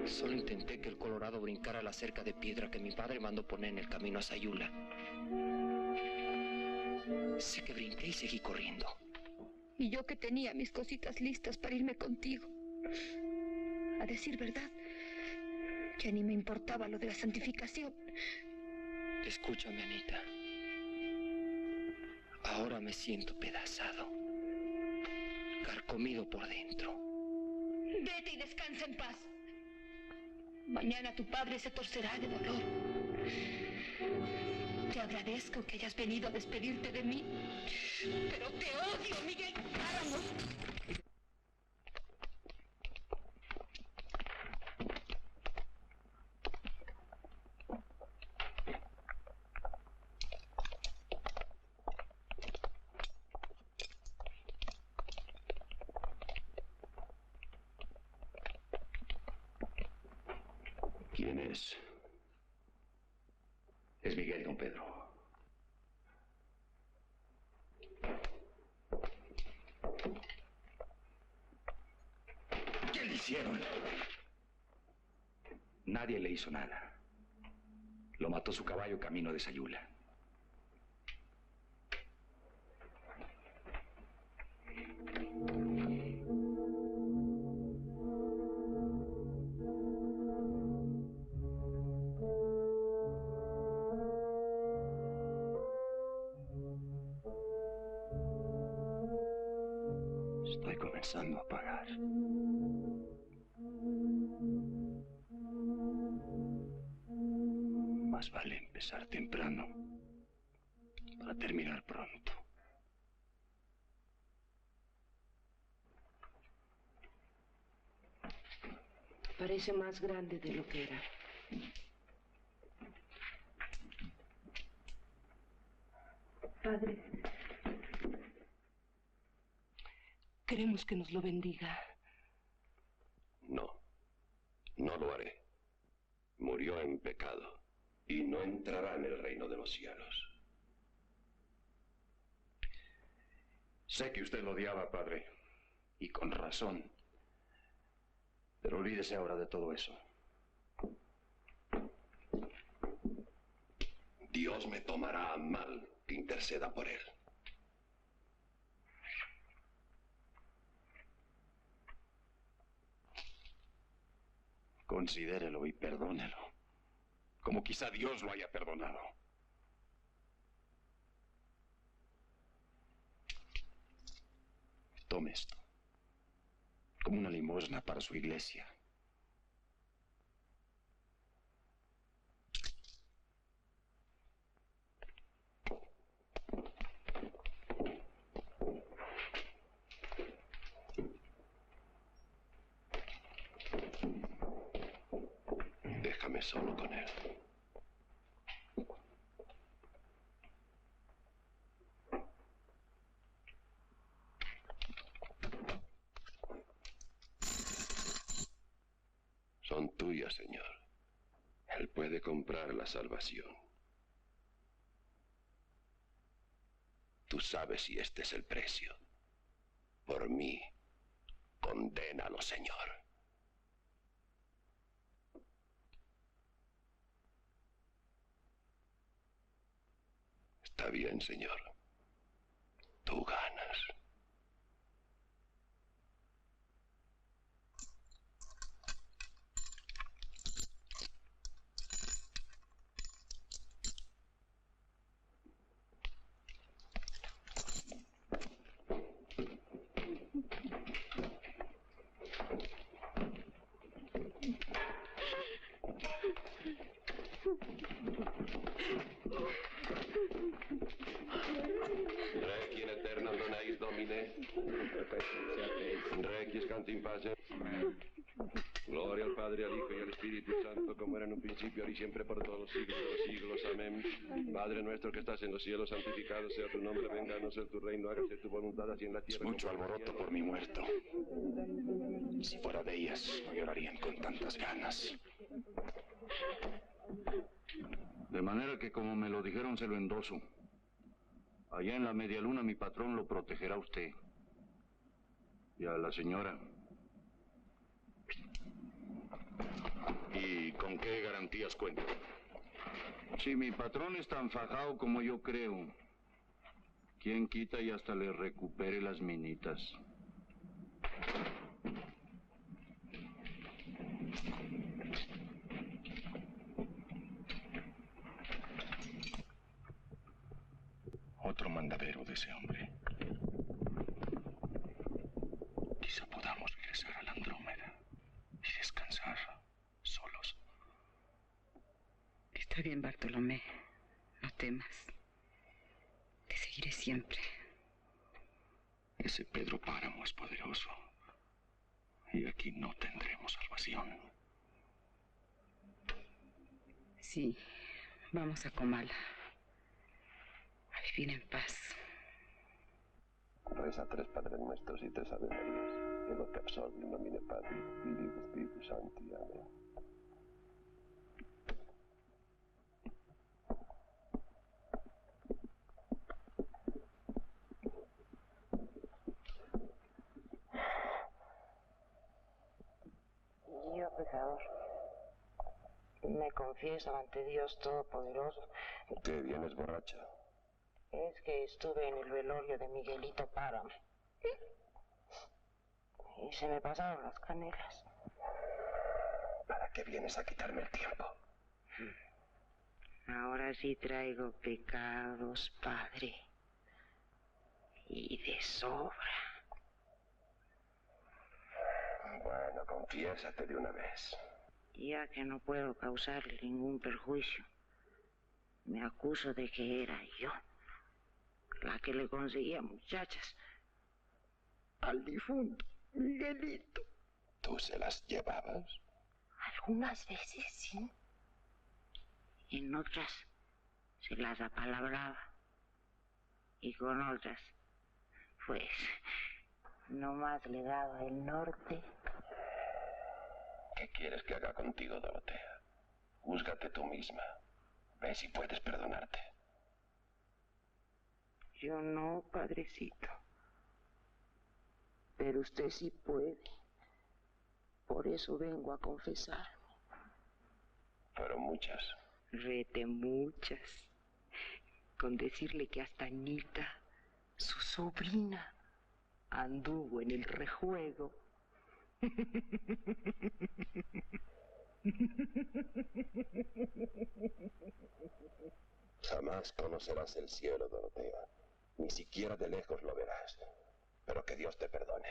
Solo intenté que el Colorado brincara la cerca de piedra que mi padre mandó poner en el camino a Sayula. Sé que brinqué y seguí corriendo. Y yo que tenía mis cositas listas para irme contigo. A decir verdad, ya ni me importaba lo de la santificación. Escúchame, Anita. Ahora me siento pedazado, carcomido por dentro. Vete y descansa en paz. Mañana tu padre se torcerá de dolor. Te agradezco que hayas venido a despedirte de mí, pero te odio, Miguel Páramo. ¿Quién es? Es Miguel, don Pedro. ¿Qué le hicieron? Nadie le hizo nada. Lo mató su caballo camino de Sayula. Estoy comenzando a pagar. Más vale empezar temprano para terminar pronto. Parece más grande de lo que era. Padre, queremos que nos lo bendiga. No, no lo haré. Murió en pecado y no entrará en el reino de los cielos. Sé que usted lo odiaba, padre, y con razón. Pero olvídese ahora de todo eso. Dios me tomará a mal que interceda por él. Considérelo y perdónelo, como quizá Dios lo haya perdonado. Tome esto, como una limosna para su iglesia. Déjame solo con él. Son tuyas, Señor. Él puede comprar la salvación. Tú sabes si este es el precio. Por mí, condénalo, Señor. Está bien, Señor. Tú ganas. Santo, como era en un principio, ahora y siempre, por todos los siglos de los siglos. Amén. Padre nuestro que estás en los cielos, santificado sea tu nombre, venga a nosotros tu reino, hágase tu voluntad, así en la tierra. Mucho alboroto por mi muerto. Si fuera de ellas, no llorarían con tantas ganas. De manera que, como me lo dijeron, se lo endoso. Allá en la media luna mi patrón lo protegerá a usted. Y a la señora. ¿Y con qué garantías cuento? Si mi patrón es tan fajado como yo creo, ¿quién quita y hasta le recupere las minitas? Otro mandadero de ese hombre. Quizá podamos regresar a la Andrómeda y descansar solos. Está bien, Bartolomé. No temas. Te seguiré siempre. Ese Pedro Páramo es poderoso. Y aquí no tendremos salvación. Sí, vamos a Comala. A vivir en paz. Reza 3 Padres Nuestros y 3 Ave Marías, que lo que absorbe en nomine Patri, Filii y Espíritu Santi. Amén. Yo, pecador, me confieso ante Dios Todopoderoso. ¿Qué vienes borracha? Es que estuve en el velorio de Miguelito Páramo. Y se me pasaron las canelas. ¿Para qué vienes a quitarme el tiempo? Ahora sí traigo pecados, Padre. Y de sobra. Bueno, confiésate de una vez. Ya que no puedo causarle ningún perjuicio, me acuso de que era yo la que le conseguía muchachas al difunto Miguelito. ¿Tú se las llevabas? Algunas veces sí. En otras se las apalabraba. Y con otras, pues, nomás le daba el norte. ¿Qué quieres que haga contigo, Dorotea? Júzgate tú misma. Ve si puedes perdonarte. Yo no, padrecito. Pero usted sí puede. Por eso vengo a confesarme. Fueron muchas. Rete muchas. Con decirle que hasta Anita, su sobrina, anduvo en el rejuego. Jamás conocerás el cielo, Dorotea. Ni siquiera de lejos lo verás. Pero que Dios te perdone.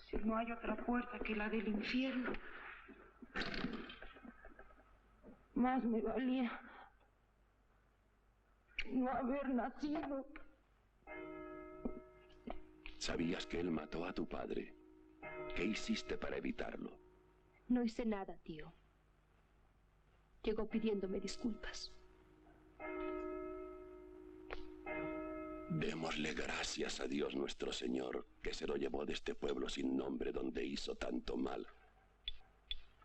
Si no hay otra puerta que la del infierno, más me valía no haber nacido. ¿Sabías que él mató a tu padre? ¿Qué hiciste para evitarlo? No hice nada, tío. Llegó pidiéndome disculpas. Démosle gracias a Dios nuestro Señor, que se lo llevó de este pueblo sin nombre donde hizo tanto mal.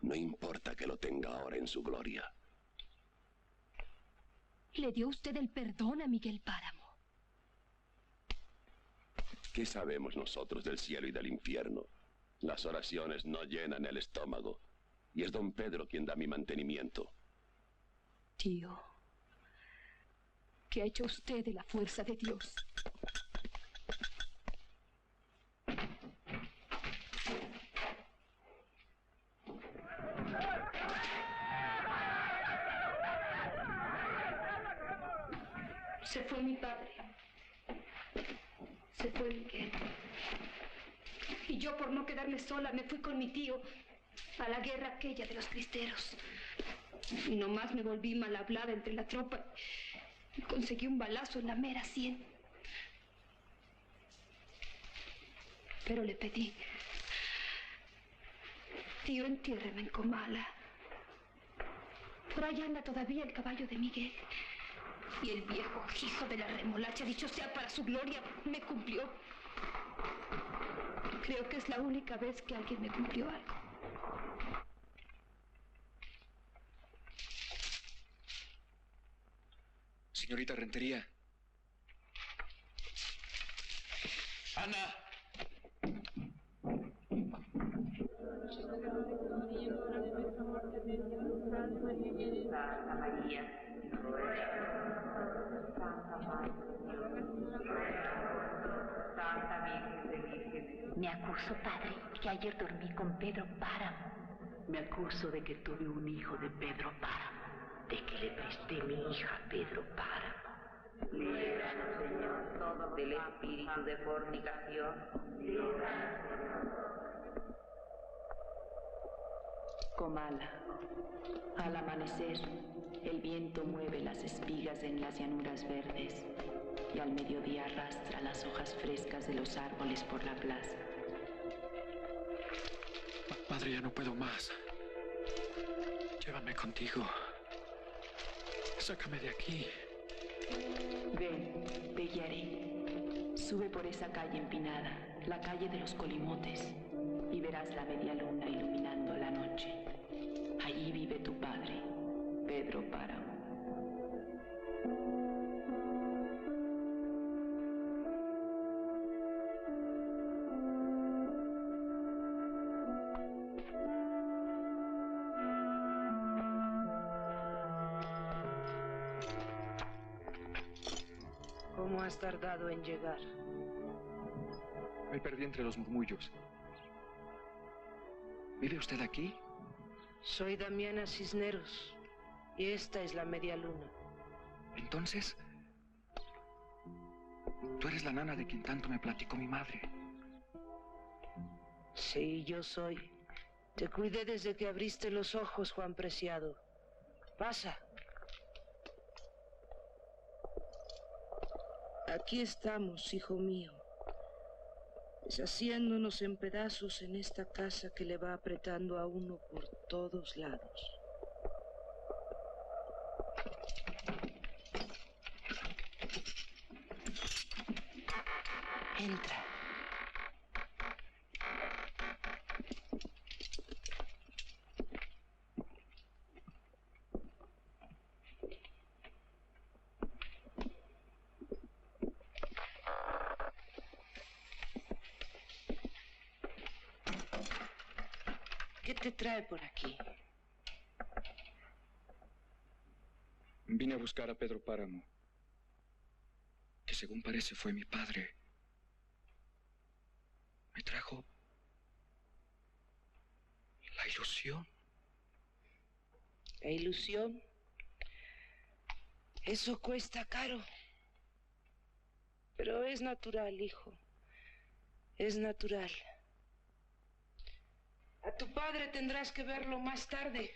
No importa que lo tenga ahora en su gloria. ¿Le dio usted el perdón a Miguel Páramo? ¿Qué sabemos nosotros del cielo y del infierno? Las oraciones no llenan el estómago, y es don Pedro quien da mi mantenimiento. Tío, ¿qué ha hecho usted de la fuerza de Dios? Se fue mi padre. Se fue Miguel. Y yo, por no quedarme sola, me fui con mi tío a la guerra aquella de los cristeros. Y nomás me volví mal hablada entre la tropa y conseguí un balazo en la mera sien. Pero le pedí Tío, entiérreme en Comala. Por allá anda todavía el caballo de Miguel. Y el viejo hijo de la remolacha, dicho sea para su gloria, me cumplió. Creo que es la única vez que alguien me cumplió algo. Señorita Rentería. ¡Ana! Santa María, Santa Virgen de Vírgenes. Me acuso, padre, que ayer dormí con Pedro Páramo. Me acuso de que tuve un hijo de Pedro Páramo. De que le presté mi hija a Pedro Páramo. Líbranos, Señor, del espíritu de fornicación. Comala. Al amanecer, el viento mueve las espigas en las llanuras verdes y al mediodía arrastra las hojas frescas de los árboles por la plaza. Padre, ya no puedo más. Llévame contigo. Sácame de aquí. Ven, te guiaré. Sube por esa calle empinada, la calle de los Colimotes, y verás la media luna iluminando la noche. Allí vive tu padre, Pedro Páramo. ¿Cómo has tardado en llegar? Me perdí entre los murmullos. ¿Vive usted aquí? Soy Damiana Cisneros y esta es la media luna. Entonces, tú eres la nana de quien tanto me platicó mi madre. Sí, yo soy. Te cuidé desde que abriste los ojos, Juan Preciado. Pasa. Aquí estamos, hijo mío, deshaciéndonos en pedazos en esta casa que le va apretando a uno por todos lados. Entra. ¿Qué te trae por aquí? Vine a buscar a Pedro Páramo, que según parece fue mi padre. Me trajo la ilusión. ¿La ilusión? Eso cuesta caro. Pero es natural, hijo. Es natural. A tu padre tendrás que verlo más tarde,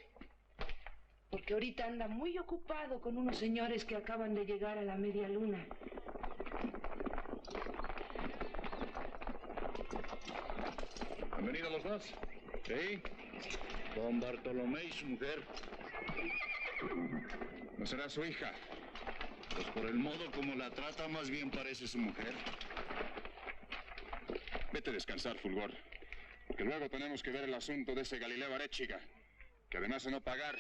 porque ahorita anda muy ocupado con unos señores que acaban de llegar a la media luna. ¿Bienvenidos los dos? Sí. Don Bartolomé y su mujer. ¿No será su hija? Pues por el modo como la trata, más bien parece su mujer. Vete a descansar, Fulgor. Que luego tenemos que ver el asunto de ese Galileo Arechiga, que además de no pagar,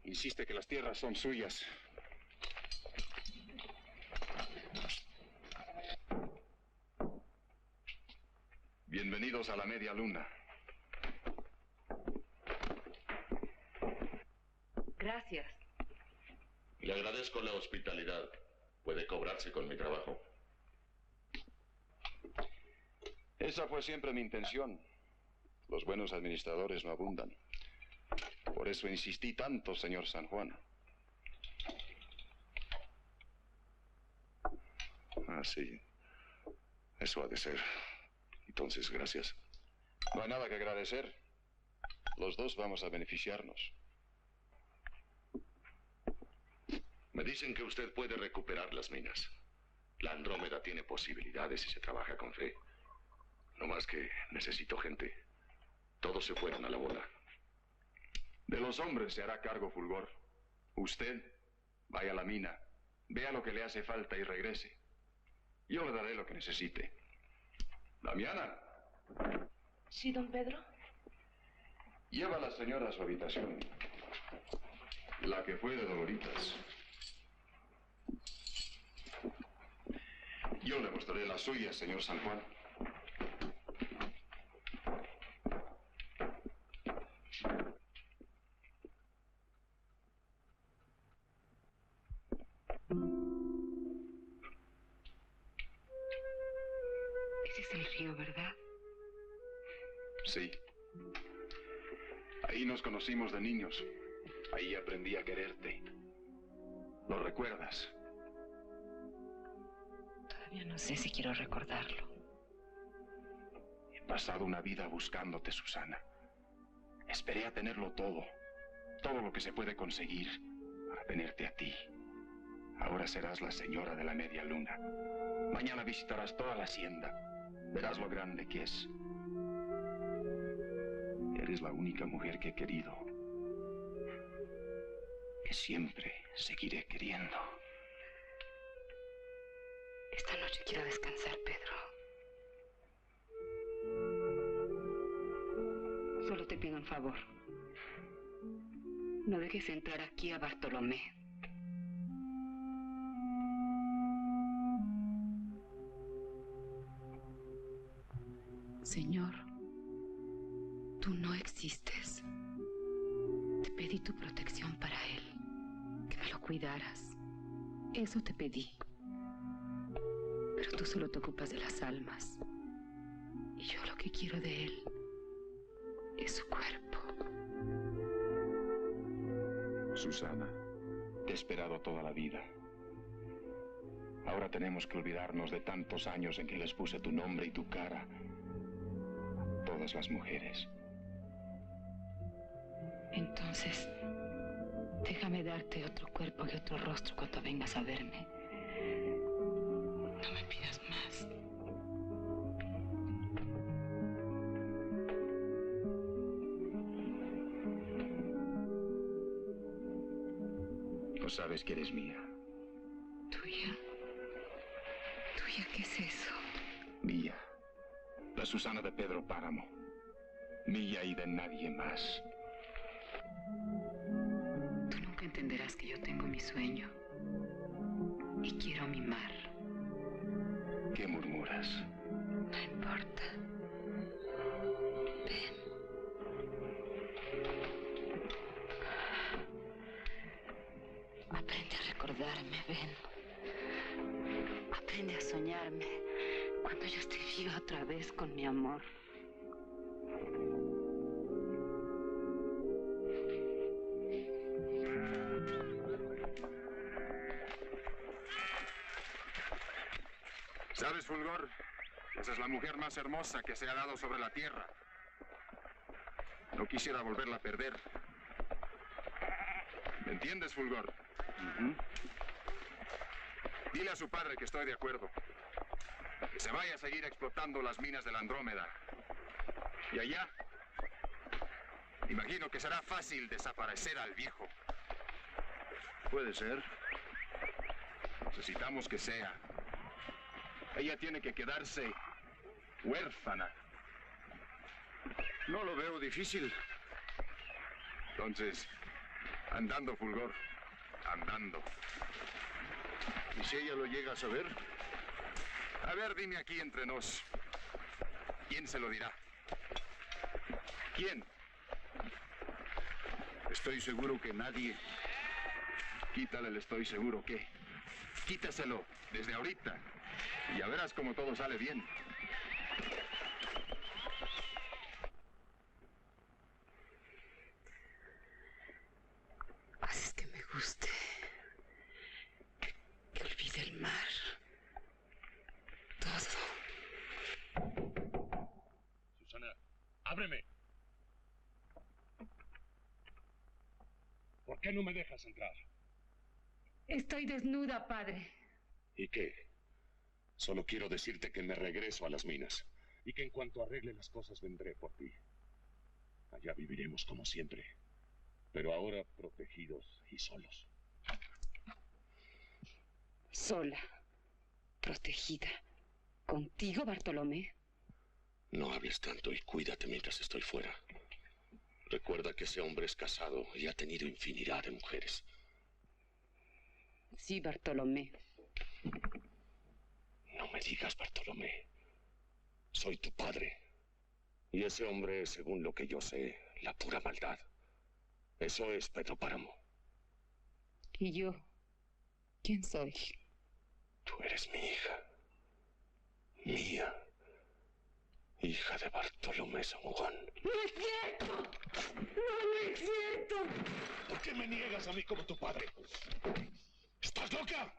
insiste que las tierras son suyas. Bienvenidos a la media luna. Gracias. Le agradezco la hospitalidad. Puede cobrarse con mi trabajo. Esa fue siempre mi intención. Los buenos administradores no abundan. Por eso insistí tanto, señor San Juan. Ah, sí. Eso ha de ser. Entonces, gracias. No hay nada que agradecer. Los dos vamos a beneficiarnos. Me dicen que usted puede recuperar las minas. La Andrómeda tiene posibilidades si se trabaja con fe. No más que necesito gente. Todos se fueron a la boda. De los hombres se hará cargo Fulgor. Usted vaya a la mina, vea lo que le hace falta y regrese. Yo le daré lo que necesite. Damiana. Sí, don Pedro. Lleva a la señora a su habitación. La que fue de Doloritas. Yo le mostraré la suya, señor San Juan. Ese es el río, ¿verdad? Sí. Ahí nos conocimos de niños. Ahí aprendí a quererte. ¿Lo recuerdas? Todavía no sé si quiero recordarlo. He pasado una vida buscándote, Susana. Esperé a tenerlo todo. Todo lo que se puede conseguir para tenerte a ti. Ahora serás la señora de la media luna. Mañana visitarás toda la hacienda. Verás lo grande que es. Eres la única mujer que he querido. Que siempre seguiré queriendo. Esta noche quiero descansar, Pedro. Solo te pido un favor. No dejes entrar aquí a Bartolomé. Señor, tú no existes. Te pedí tu protección para él, que me lo cuidaras. Eso te pedí. Pero tú solo te ocupas de las almas. Y yo lo que quiero de él es su cuerpo. Susana, te he esperado toda la vida. Ahora tenemos que olvidarnos de tantos años en que les puse tu nombre y tu cara a todas las mujeres. Entonces, déjame darte otro cuerpo y otro rostro cuando vengas a verme. No me pidas más. No sabes que eres mía. ¿Tuya? ¿Tuya qué es eso? Mía. La Susana de Pedro Páramo. Mía y de nadie más. Tú nunca entenderás que yo tengo mi sueño. Y quiero mi mar. ¿Qué murmuras? No importa. Ven. Aprende a recordarme, ven. Aprende a soñarme cuando yo esté viva otra vez con mi amor. ¿Sabes, Fulgor? Esa es la mujer más hermosa que se ha dado sobre la tierra. No quisiera volverla a perder. ¿Me entiendes, Fulgor? Dile a su padre que estoy de acuerdo. Que se vaya a seguir explotando las minas de la Andrómeda. Y allá, imagino que será fácil desaparecer al viejo. Puede ser. Necesitamos que sea. Ella tiene que quedarse huérfana. No lo veo difícil. Entonces, andando, Fulgor. Andando. ¿Y si ella lo llega a saber? A ver, dime aquí entre nos. ¿Quién se lo dirá? ¿Quién? Estoy seguro que nadie. Quítale el estoy seguro que. Quítaselo desde ahorita. Y ya verás cómo todo sale bien. Haces que me guste. Que olvide el mar. Todo. Susana, ábreme. ¿Por qué no me dejas entrar? Estoy desnuda, padre. ¿Y qué? Solo quiero decirte que me regreso a las minas y que en cuanto arregle las cosas vendré por ti. Allá viviremos como siempre, pero ahora protegidos y solos. Sola, protegida. ¿Contigo, Bartolomé? No hables tanto y cuídate mientras estoy fuera. Recuerda que ese hombre es casado y ha tenido infinidad de mujeres. Sí, Bartolomé. No me digas, Bartolomé. Soy tu padre. Y ese hombre es, según lo que yo sé, la pura maldad. Eso es Pedro Páramo. ¿Y yo? ¿Quién soy? Tú eres mi hija. Mía. Hija de Bartolomé San Juan. ¡No es cierto! ¡No es cierto! ¿Por qué me niegas a mí como tu padre? ¿Estás loca?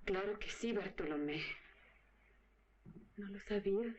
Claro que sí, Bartolomé. ¿No lo sabías?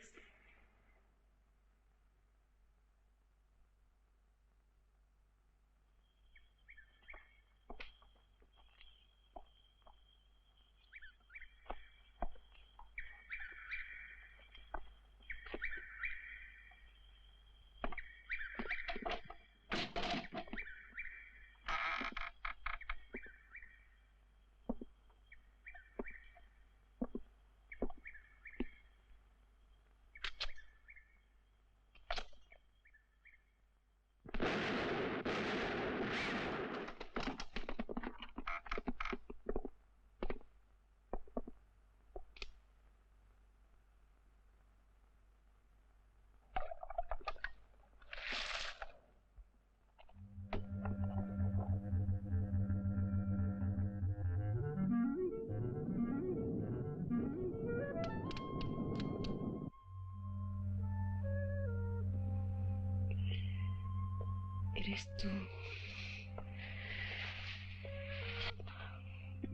¿Eres tú?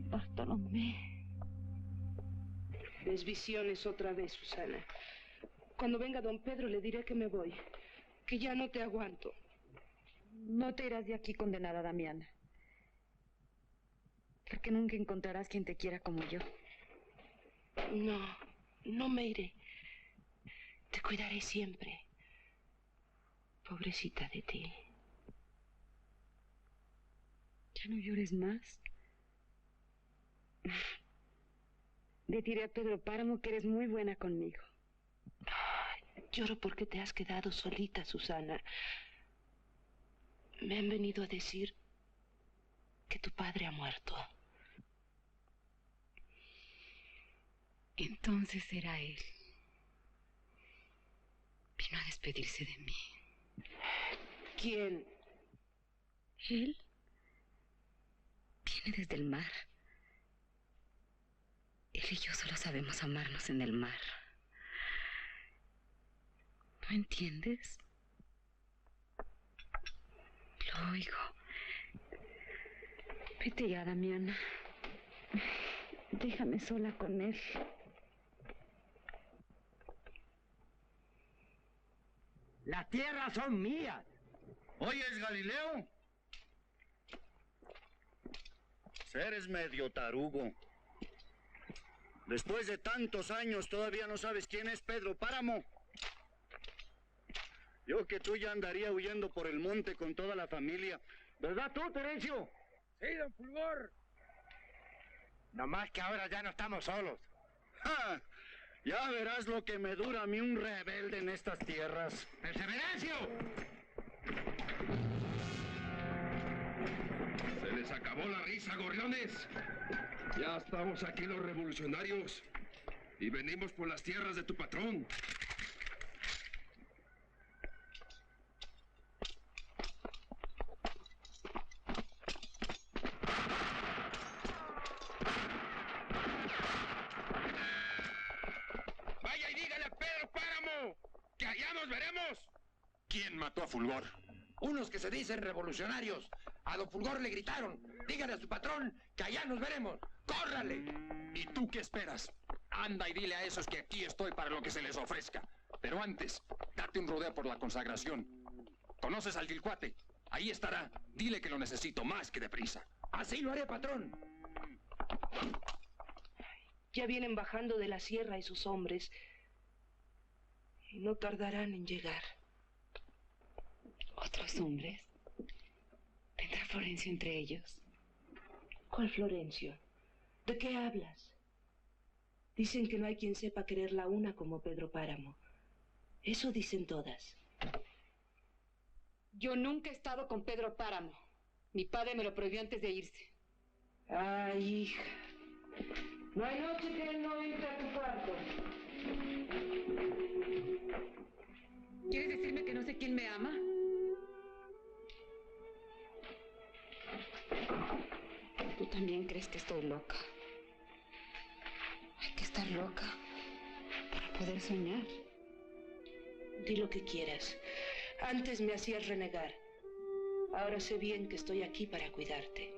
Bartolomé. Ves visiones otra vez, Susana. Cuando venga don Pedro le diré que me voy, que ya no te aguanto. No te irás de aquí condenada, Damiana. Porque nunca encontrarás quien te quiera como yo. No, no me iré. Te cuidaré siempre. Pobrecita de ti. Ya no llores más. Le diré a Pedro Páramo que eres muy buena conmigo. Lloro porque te has quedado solita, Susana. Me han venido a decir que tu padre ha muerto. Entonces era él. Vino a despedirse de mí. ¿Quién? Él. Viene desde el mar. Él y yo solo sabemos amarnos en el mar. ¿No entiendes? Lo oigo. Vete ya, Damiana. Déjame sola con él. Las tierras son mías. ¿Oyes, Galileo? Eres medio tarugo. Después de tantos años, ¿todavía no sabes quién es Pedro Páramo? Yo que tú ya andaría huyendo por el monte con toda la familia. ¿Verdad tú, Terencio? Sí, don Fulgor. Nomás que ahora ya no estamos solos. ¡Ja! Ya verás lo que me dura a mí un rebelde en estas tierras. ¡Perseverancia! ¿Se les acabó la risa, gorriones? Ya estamos aquí los revolucionarios y venimos por las tierras de tu patrón. Vaya y dígale a Pedro Páramo que allá nos veremos. ¿Quién mató a Fulgor? Unos que se dicen revolucionarios. A don Fulgor le gritaron, dígale a su patrón que allá nos veremos. ¡Córrale! ¿Y tú qué esperas? Anda y dile a esos que aquí estoy para lo que se les ofrezca. Pero antes, date un rodeo por la consagración. ¿Conoces al Gilcuate? Ahí estará. Dile que lo necesito más que deprisa. Así lo haré, patrón. Ya vienen bajando de la sierra esos hombres. Y no tardarán en llegar. ¿Otros hombres? ¿Tendrá Florencio entre ellos? ¿Cuál Florencio? ¿De qué hablas? Dicen que no hay quien sepa querer la una como Pedro Páramo. Eso dicen todas. Yo nunca he estado con Pedro Páramo. Mi padre me lo prohibió antes de irse. Ay, hija. No hay noche que él no entre a tu cuarto. ¿Quieres decirme que no sé quién me ama? Tú también crees que estoy loca. Hay que estar loca para poder soñar. Di lo que quieras. Antes me hacías renegar. Ahora sé bien que estoy aquí para cuidarte.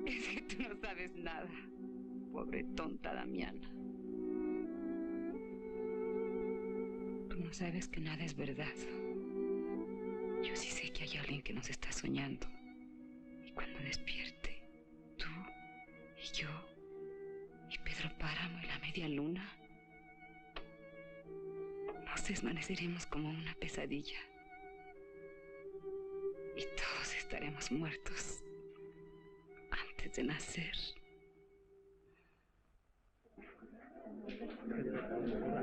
Es que tú no sabes nada, pobre tonta Damiana. Tú no sabes que nada es verdad. Yo sí sé que hay alguien que nos está soñando. Y cuando despierte, tú y yo y Pedro Páramo y la media luna, nos desvaneceremos como una pesadilla. Y todos estaremos muertos antes de nacer.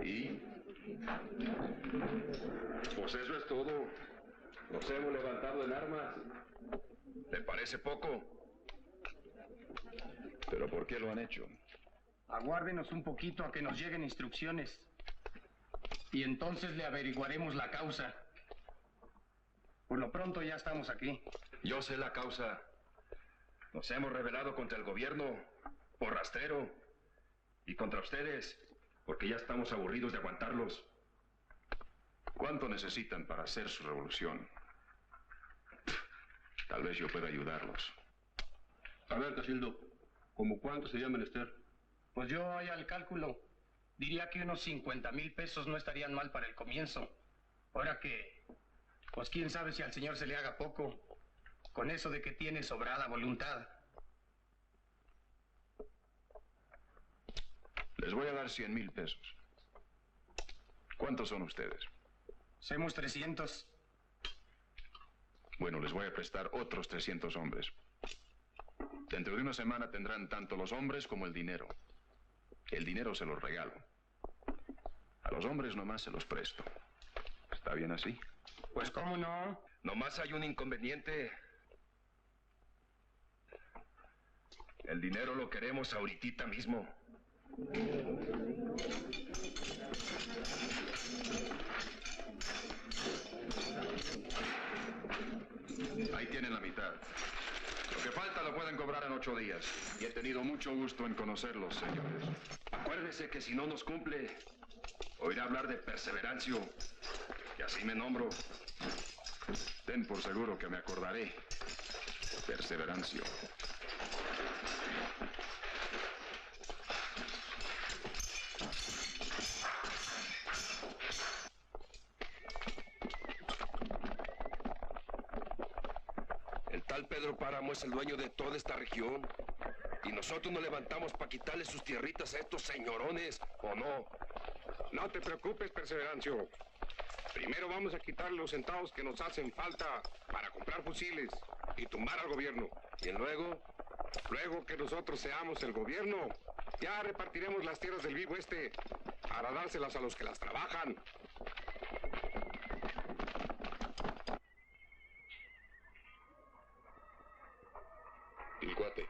¿Y? Pues eso es todo. Nos hemos levantado en armas. ¿Te parece poco? ¿Pero por qué lo han hecho? Aguárdenos un poquito a que nos lleguen instrucciones. Y entonces le averiguaremos la causa. Por lo pronto ya estamos aquí. Yo sé la causa. Nos hemos rebelado contra el gobierno por rastrero y contra ustedes porque ya estamos aburridos de aguantarlos. ¿Cuánto necesitan para hacer su revolución? Tal vez yo pueda ayudarlos. A ver, Casildo, ¿cómo cuánto sería menester? Pues yo haría el cálculo. Diría que unos 50,000 pesos no estarían mal para el comienzo. Ahora que, pues quién sabe si al señor se le haga poco, con eso de que tiene sobrada voluntad. Les voy a dar 100,000 pesos. ¿Cuántos son ustedes? Somos 300. Bueno, les voy a prestar otros 300 hombres. Dentro de una semana tendrán tanto los hombres como el dinero. El dinero se los regalo. A los hombres nomás se los presto. ¿Está bien así? Pues cómo no. Nomás hay un inconveniente. El dinero lo queremos ahorita mismo. Ahí tienen la mitad. Lo que falta lo pueden cobrar en 8 días. Y he tenido mucho gusto en conocerlos, señores. Acuérdese que si no nos cumple, oirá hablar de Perseverancio. Y así me nombro. Ten por seguro que me acordaré. Perseverancio. tal Pedro Páramo es el dueño de toda esta región. Y nosotros nos levantamos para quitarle sus tierritas a estos señorones, ¿o no? No te preocupes, Perseverancio. Primero vamos a quitar los centavos que nos hacen falta para comprar fusiles y tumbar al gobierno. Y luego que nosotros seamos el gobierno, ya repartiremos las tierras del vivo este para dárselas a los que las trabajan. Tilcuate,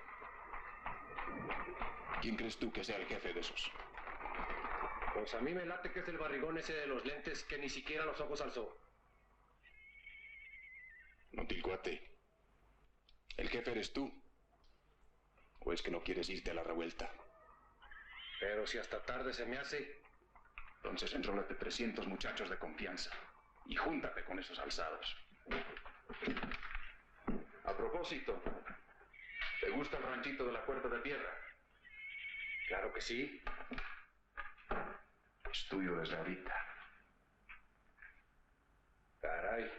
¿quién crees tú que sea el jefe de esos? Pues a mí me late que es el barrigón ese de los lentes que ni siquiera los ojos alzó. No, Tilcuate. ¿El jefe eres tú? ¿O es que no quieres irte a la revuelta? Pero si hasta tarde se me hace... Entonces enrólate 300 muchachos de confianza y júntate con esos alzados. A propósito, ¿te gusta el ranchito de la Puerta de Piedra? Claro que sí. Es tuyo desde ahorita. Caray,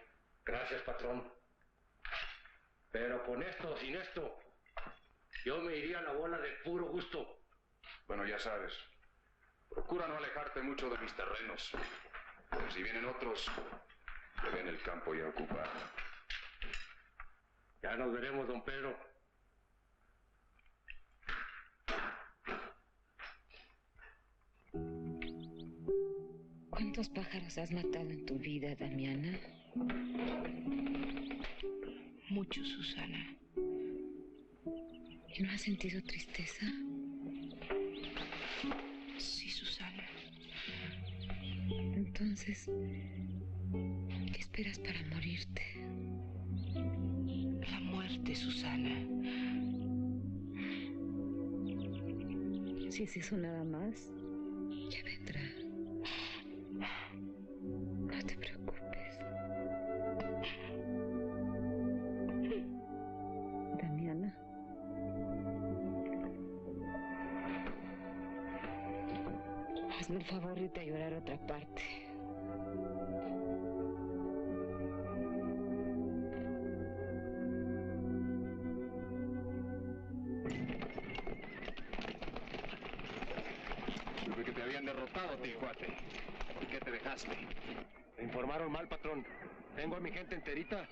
gracias, patrón. Pero con esto o sin esto, yo me iría a la bola de puro gusto. Bueno, ya sabes, procura no alejarte mucho de mis terrenos. Pero si vienen otros, te ven el campo ya ocupado. Ya nos veremos, don Pedro. ¿Cuántos pájaros has matado en tu vida, Damiana? Muchos, Susana. ¿Y no has sentido tristeza? Sí, Susana. Entonces, ¿qué esperas para morirte? La muerte, Susana. Si es eso nada más, ya vendrá. No te preocupes. Damiana. Hazme el favor de irte a llorar a otra parte. Supe que te habían derrotado, Tilcuate. ¿Por qué te dejaste? Me informaron mal, patrón. Tengo a mi gente enterita.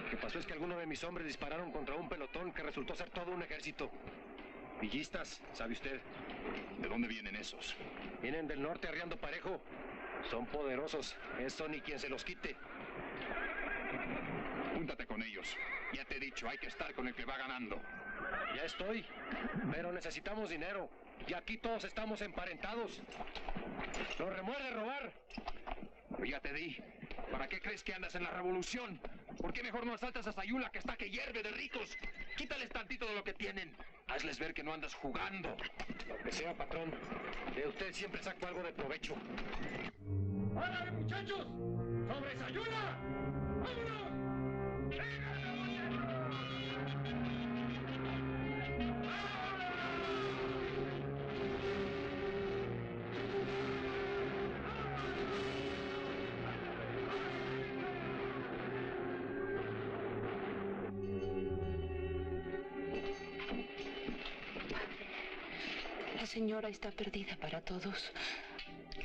Lo que pasó es que algunos de mis hombres dispararon contra un pelotón que resultó ser todo un ejército. Villistas, ¿sabe usted? ¿De dónde vienen esos? Vienen del norte arriando parejo. Son poderosos. Eso ni quien se los quite. Júntate con ellos. Ya te he dicho, hay que estar con el que va ganando. Ya estoy. Pero necesitamos dinero. Y aquí todos estamos emparentados. Nos remuerde robar. Pero ya te di. ¿Para qué crees que andas en la revolución? ¿Por qué mejor no asaltas a Sayula, que está que hierve de ricos? Quítales tantito de lo que tienen. Hazles ver que no andas jugando. Lo que sea, patrón. De usted siempre saco algo de provecho. ¡Órale, muchachos! ¡Sobre Sayula! ¡Vámonos! La señora está perdida para todos.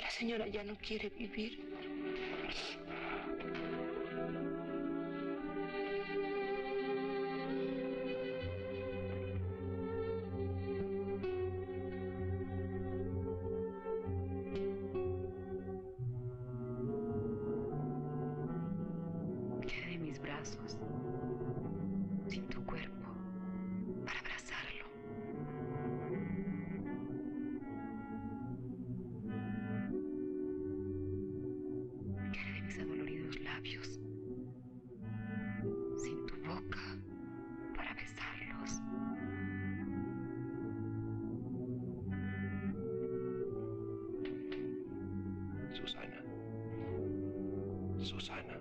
La señora ya no quiere vivir. Quedé en mis brazos, sin tu cuerpo, para abrazarlo. Quedé de mis adoloridos labios, sin tu boca, para besarlos. Susana. Susana.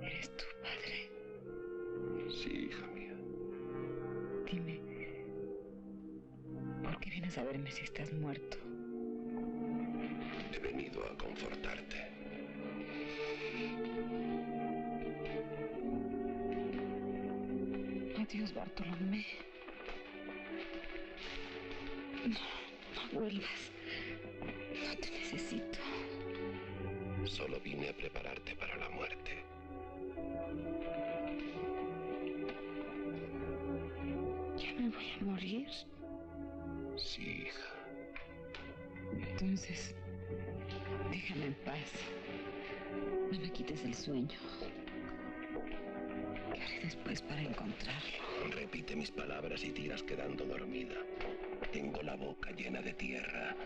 ¿Eres tú, padre? Sí, hija mía. Dime, ¿por qué vienes a verme si estás muerto? He venido a confortarte. Adiós, Bartolomé. No vuelvas. No te necesito. Solo vine a prepararte para la muerte. ¿Ya me voy a morir? Sí, hija. Entonces, déjame en paz. No me quites el sueño. ¿Qué haré después para encontrarlo? Repite mis palabras y te irás quedando dormida. Tengo la boca llena de tierra.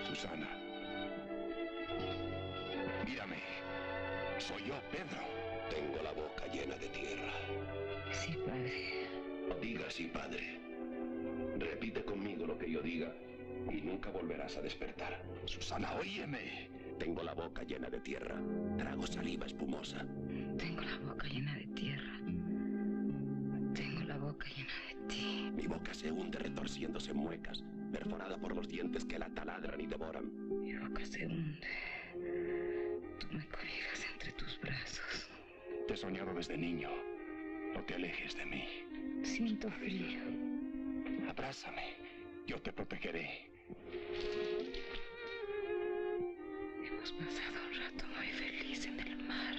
Susana. Mírame. Soy yo, Pedro. Tengo la boca llena de tierra. Sí, padre. Diga sí, padre. Repite conmigo lo que yo diga y nunca volverás a despertar. Susana, óyeme. Tengo la boca llena de tierra. Trago saliva espumosa. Tengo la boca llena de tierra. Tengo la boca llena de ti. Mi boca se hunde retorciéndose en muecas, perforada por los dientes que la taladran y devoran. Mi boca se hunde. Tú me cobijas entre tus brazos. Te he soñado desde niño. No te alejes de mí. Siento frío. Abrázame. Yo te protegeré. Hemos pasado un rato muy feliz en el mar.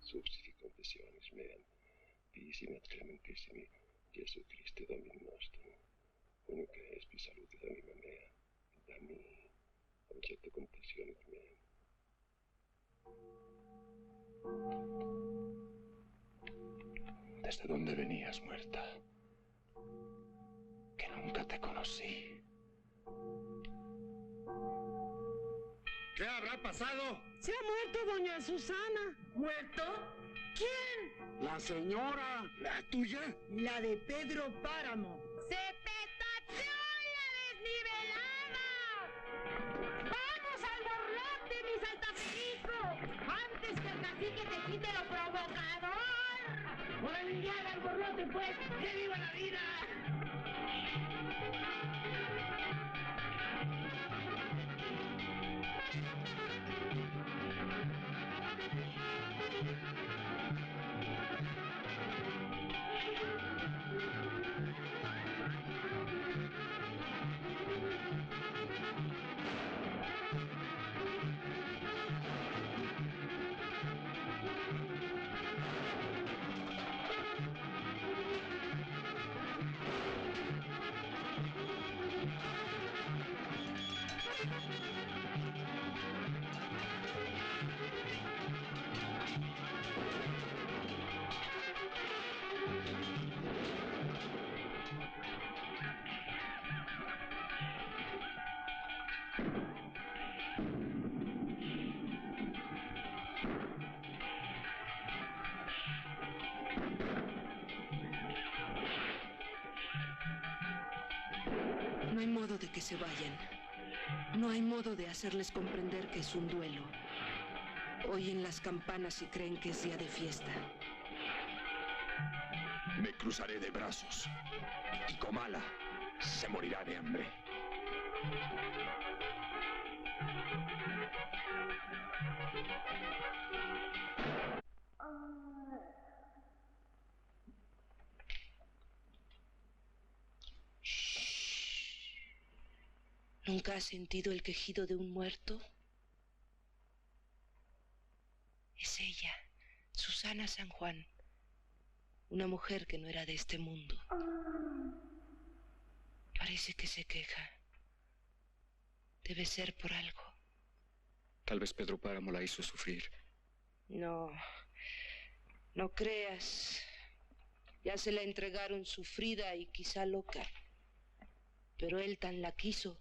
Subsidi confessionis meam, pissim et clementissimi, Jesu Christe Domini nostrum, unica espi salute d'anima mea, da mi, objecto confessionis meam. ¿Desde dónde venías, muerta? Que nunca te conocí. ¿Qué habrá pasado? Se ha muerto doña Susana. ¿Muerto? ¿Quién? La señora. ¿La tuya? La de Pedro Páramo. ¡Se te tachó la desnivelada! ¡Vamos al borlote, mi saltapico! ¡Antes que el cacique te quite lo provocador! ¡Órale, ya al borlote, pues! ¡Que viva la vida! No hay modo de que se vayan. No hay modo de hacerles comprender que es un duelo. Oyen las campanas y creen que es día de fiesta. Me cruzaré de brazos y Comala se morirá de hambre. ¿Nunca has sentido el quejido de un muerto? Es ella, Susana San Juan, una mujer que no era de este mundo. Parece que se queja. Debe ser por algo. Tal vez Pedro Páramo la hizo sufrir. No, no creas. Ya se la entregaron sufrida y quizá loca. Pero él tan la quiso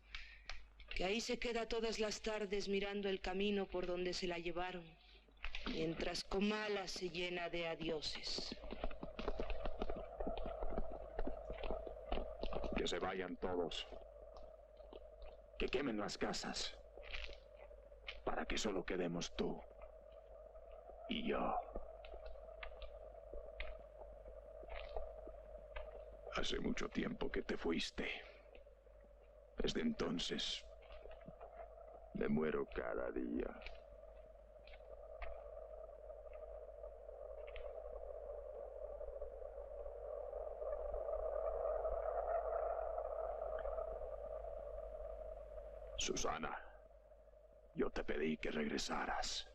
que ahí se queda todas las tardes mirando el camino por donde se la llevaron, mientras Comala se llena de adioses. Que se vayan todos. Que quemen las casas. Para que solo quedemos tú y yo. Hace mucho tiempo que te fuiste. Desde entonces, me muero cada día. Susana, yo te pedí que regresaras.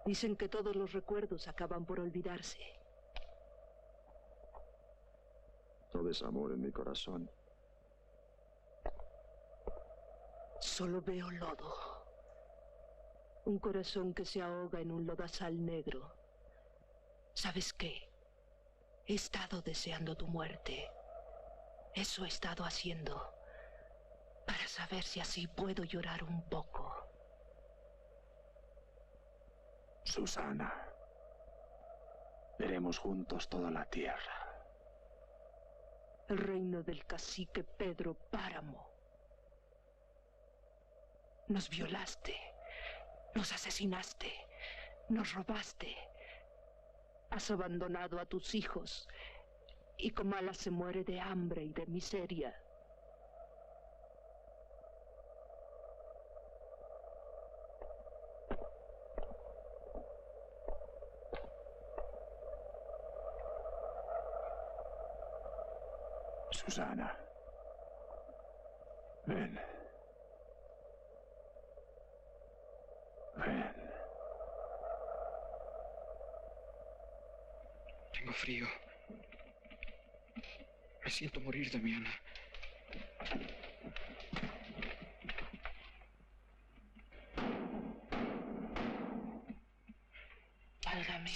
Dicen que todos los recuerdos acaban por olvidarse. No ves amor en mi corazón. Solo veo lodo. Un corazón que se ahoga en un lodazal negro. ¿Sabes qué? He estado deseando tu muerte. Eso he estado haciendo. Para saber si así puedo llorar un poco. Susana, Veremos juntos toda la tierra. El reino del cacique Pedro Páramo. Nos violaste, nos asesinaste, nos robaste. Has abandonado a tus hijos y Comala se muere de hambre y de miseria. Susana, ven. Ven. Tengo frío. Me siento morir, Damiana. Válgame.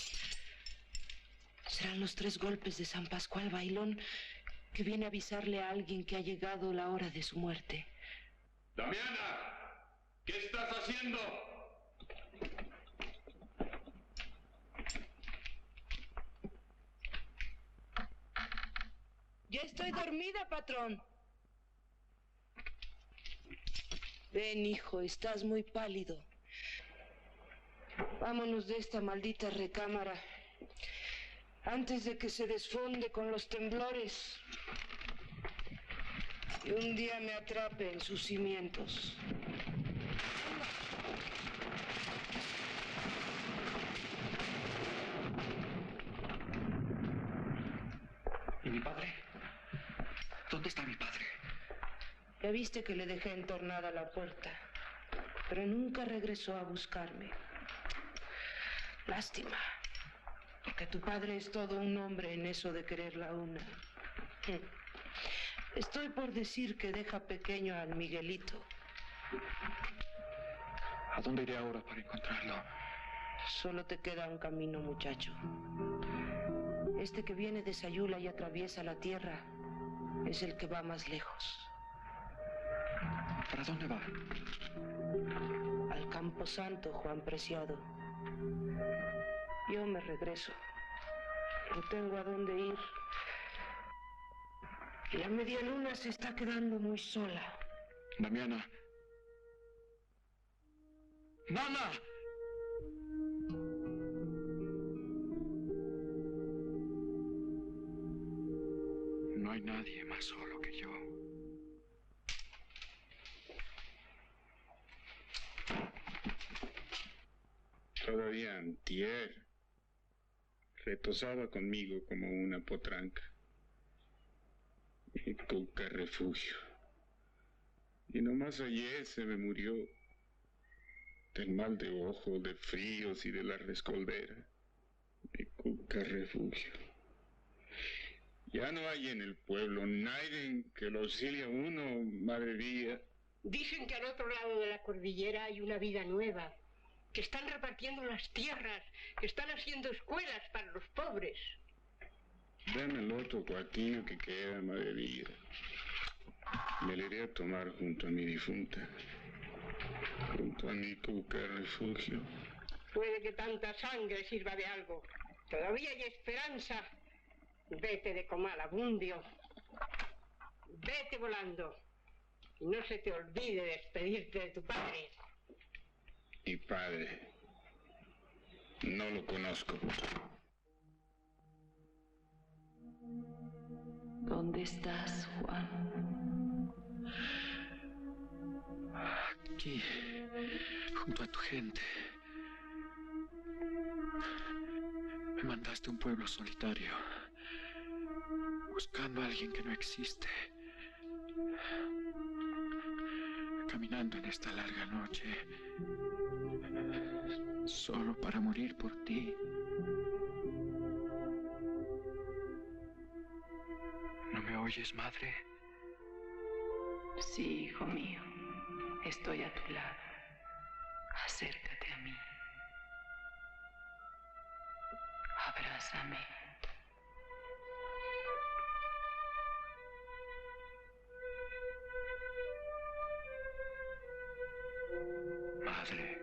Serán los 3 golpes de San Pascual Bailón que viene a avisarle a alguien que ha llegado la hora de su muerte. ¡Damiana! ¿Qué estás haciendo? Ya estoy dormida, patrón. Ven, hijo, estás muy pálido. Vámonos de esta maldita recámara antes de que se desfonde con los temblores y un día me atrape en sus cimientos. ¿Y mi padre? ¿Dónde está mi padre? Ya viste que le dejé entornada la puerta, pero nunca regresó a buscarme. Lástima, porque tu padre es todo un hombre en eso de quererla a una. Estoy por decir que deja pequeño al Miguelito. ¿A dónde iré ahora para encontrarlo? Solo te queda un camino, muchacho. Este que viene de Sayula y atraviesa la tierra es el que va más lejos. ¿Para dónde va? Al Camposanto, Juan Preciado. Yo me regreso. No tengo a dónde ir. Y la media luna se está quedando muy sola. Damiana. ¡Nana! No hay nadie más solo que yo. Todavía antier retosaba conmigo como una potranca. Mi cuca refugio. Y nomás ayer se me murió del mal de ojo, de fríos y de la rescoldera. Mi cuca refugio. Ya no hay en el pueblo nadie que lo auxilie a uno, madre mía. Dicen que al otro lado de la cordillera hay una vida nueva, que están repartiendo las tierras, que están haciendo escuelas para los pobres. Dame el otro cuartillo que queda, madre mía. Me le iré a tomar junto a mi difunta, junto a mi cuca refugio. Puede que tanta sangre sirva de algo. Todavía hay esperanza. Vete de Comala, Bundio. Vete volando. Y no se te olvide despedirte de tu padre. Mi padre. No lo conozco. ¿Dónde estás, Juan? Aquí, junto a tu gente. Me mandaste a un pueblo solitario, buscando a alguien que no existe. Caminando en esta larga noche, solo para morir por ti. ¿No me oyes, madre? Sí, hijo mío. Estoy a tu lado. Acércate a mí. Abrázame. Madre,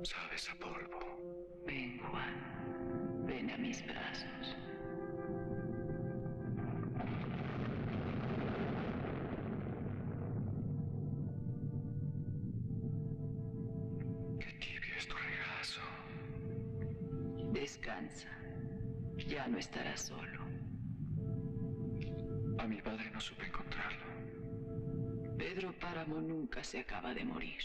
sabes a polvo. Ven, Juan. a mis brazos. Qué tibio es tu regazo. Descansa. Ya no estarás solo. A mi padre no supe encontrarlo. Pedro Páramo nunca se acaba de morir.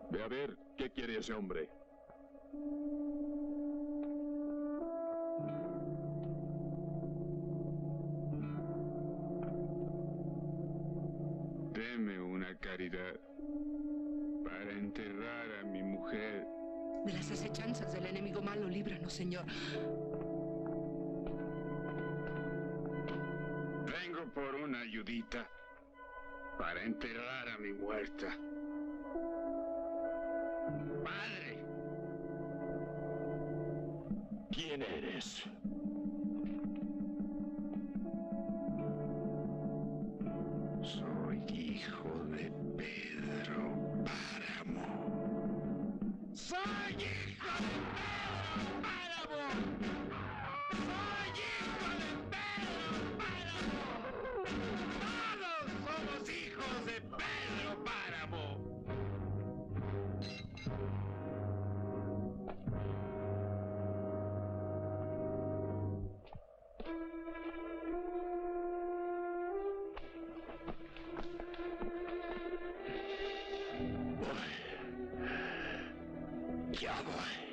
Ve a ver qué quiere ese hombre. Deme una caridad para enterrar a mi mujer. De las acechanzas del enemigo malo, líbranos, Señor. Vengo por una ayudita para enterrar a mi muerta. ¡Padre! ¿Quién eres? Soy hijo de Pedro Páramo. ¡Soy hijo de Pedro Páramo! ¡Soy hijo de Pedro Páramo! ¡Todos somos hijos de Pedro Páramo! Ya voy.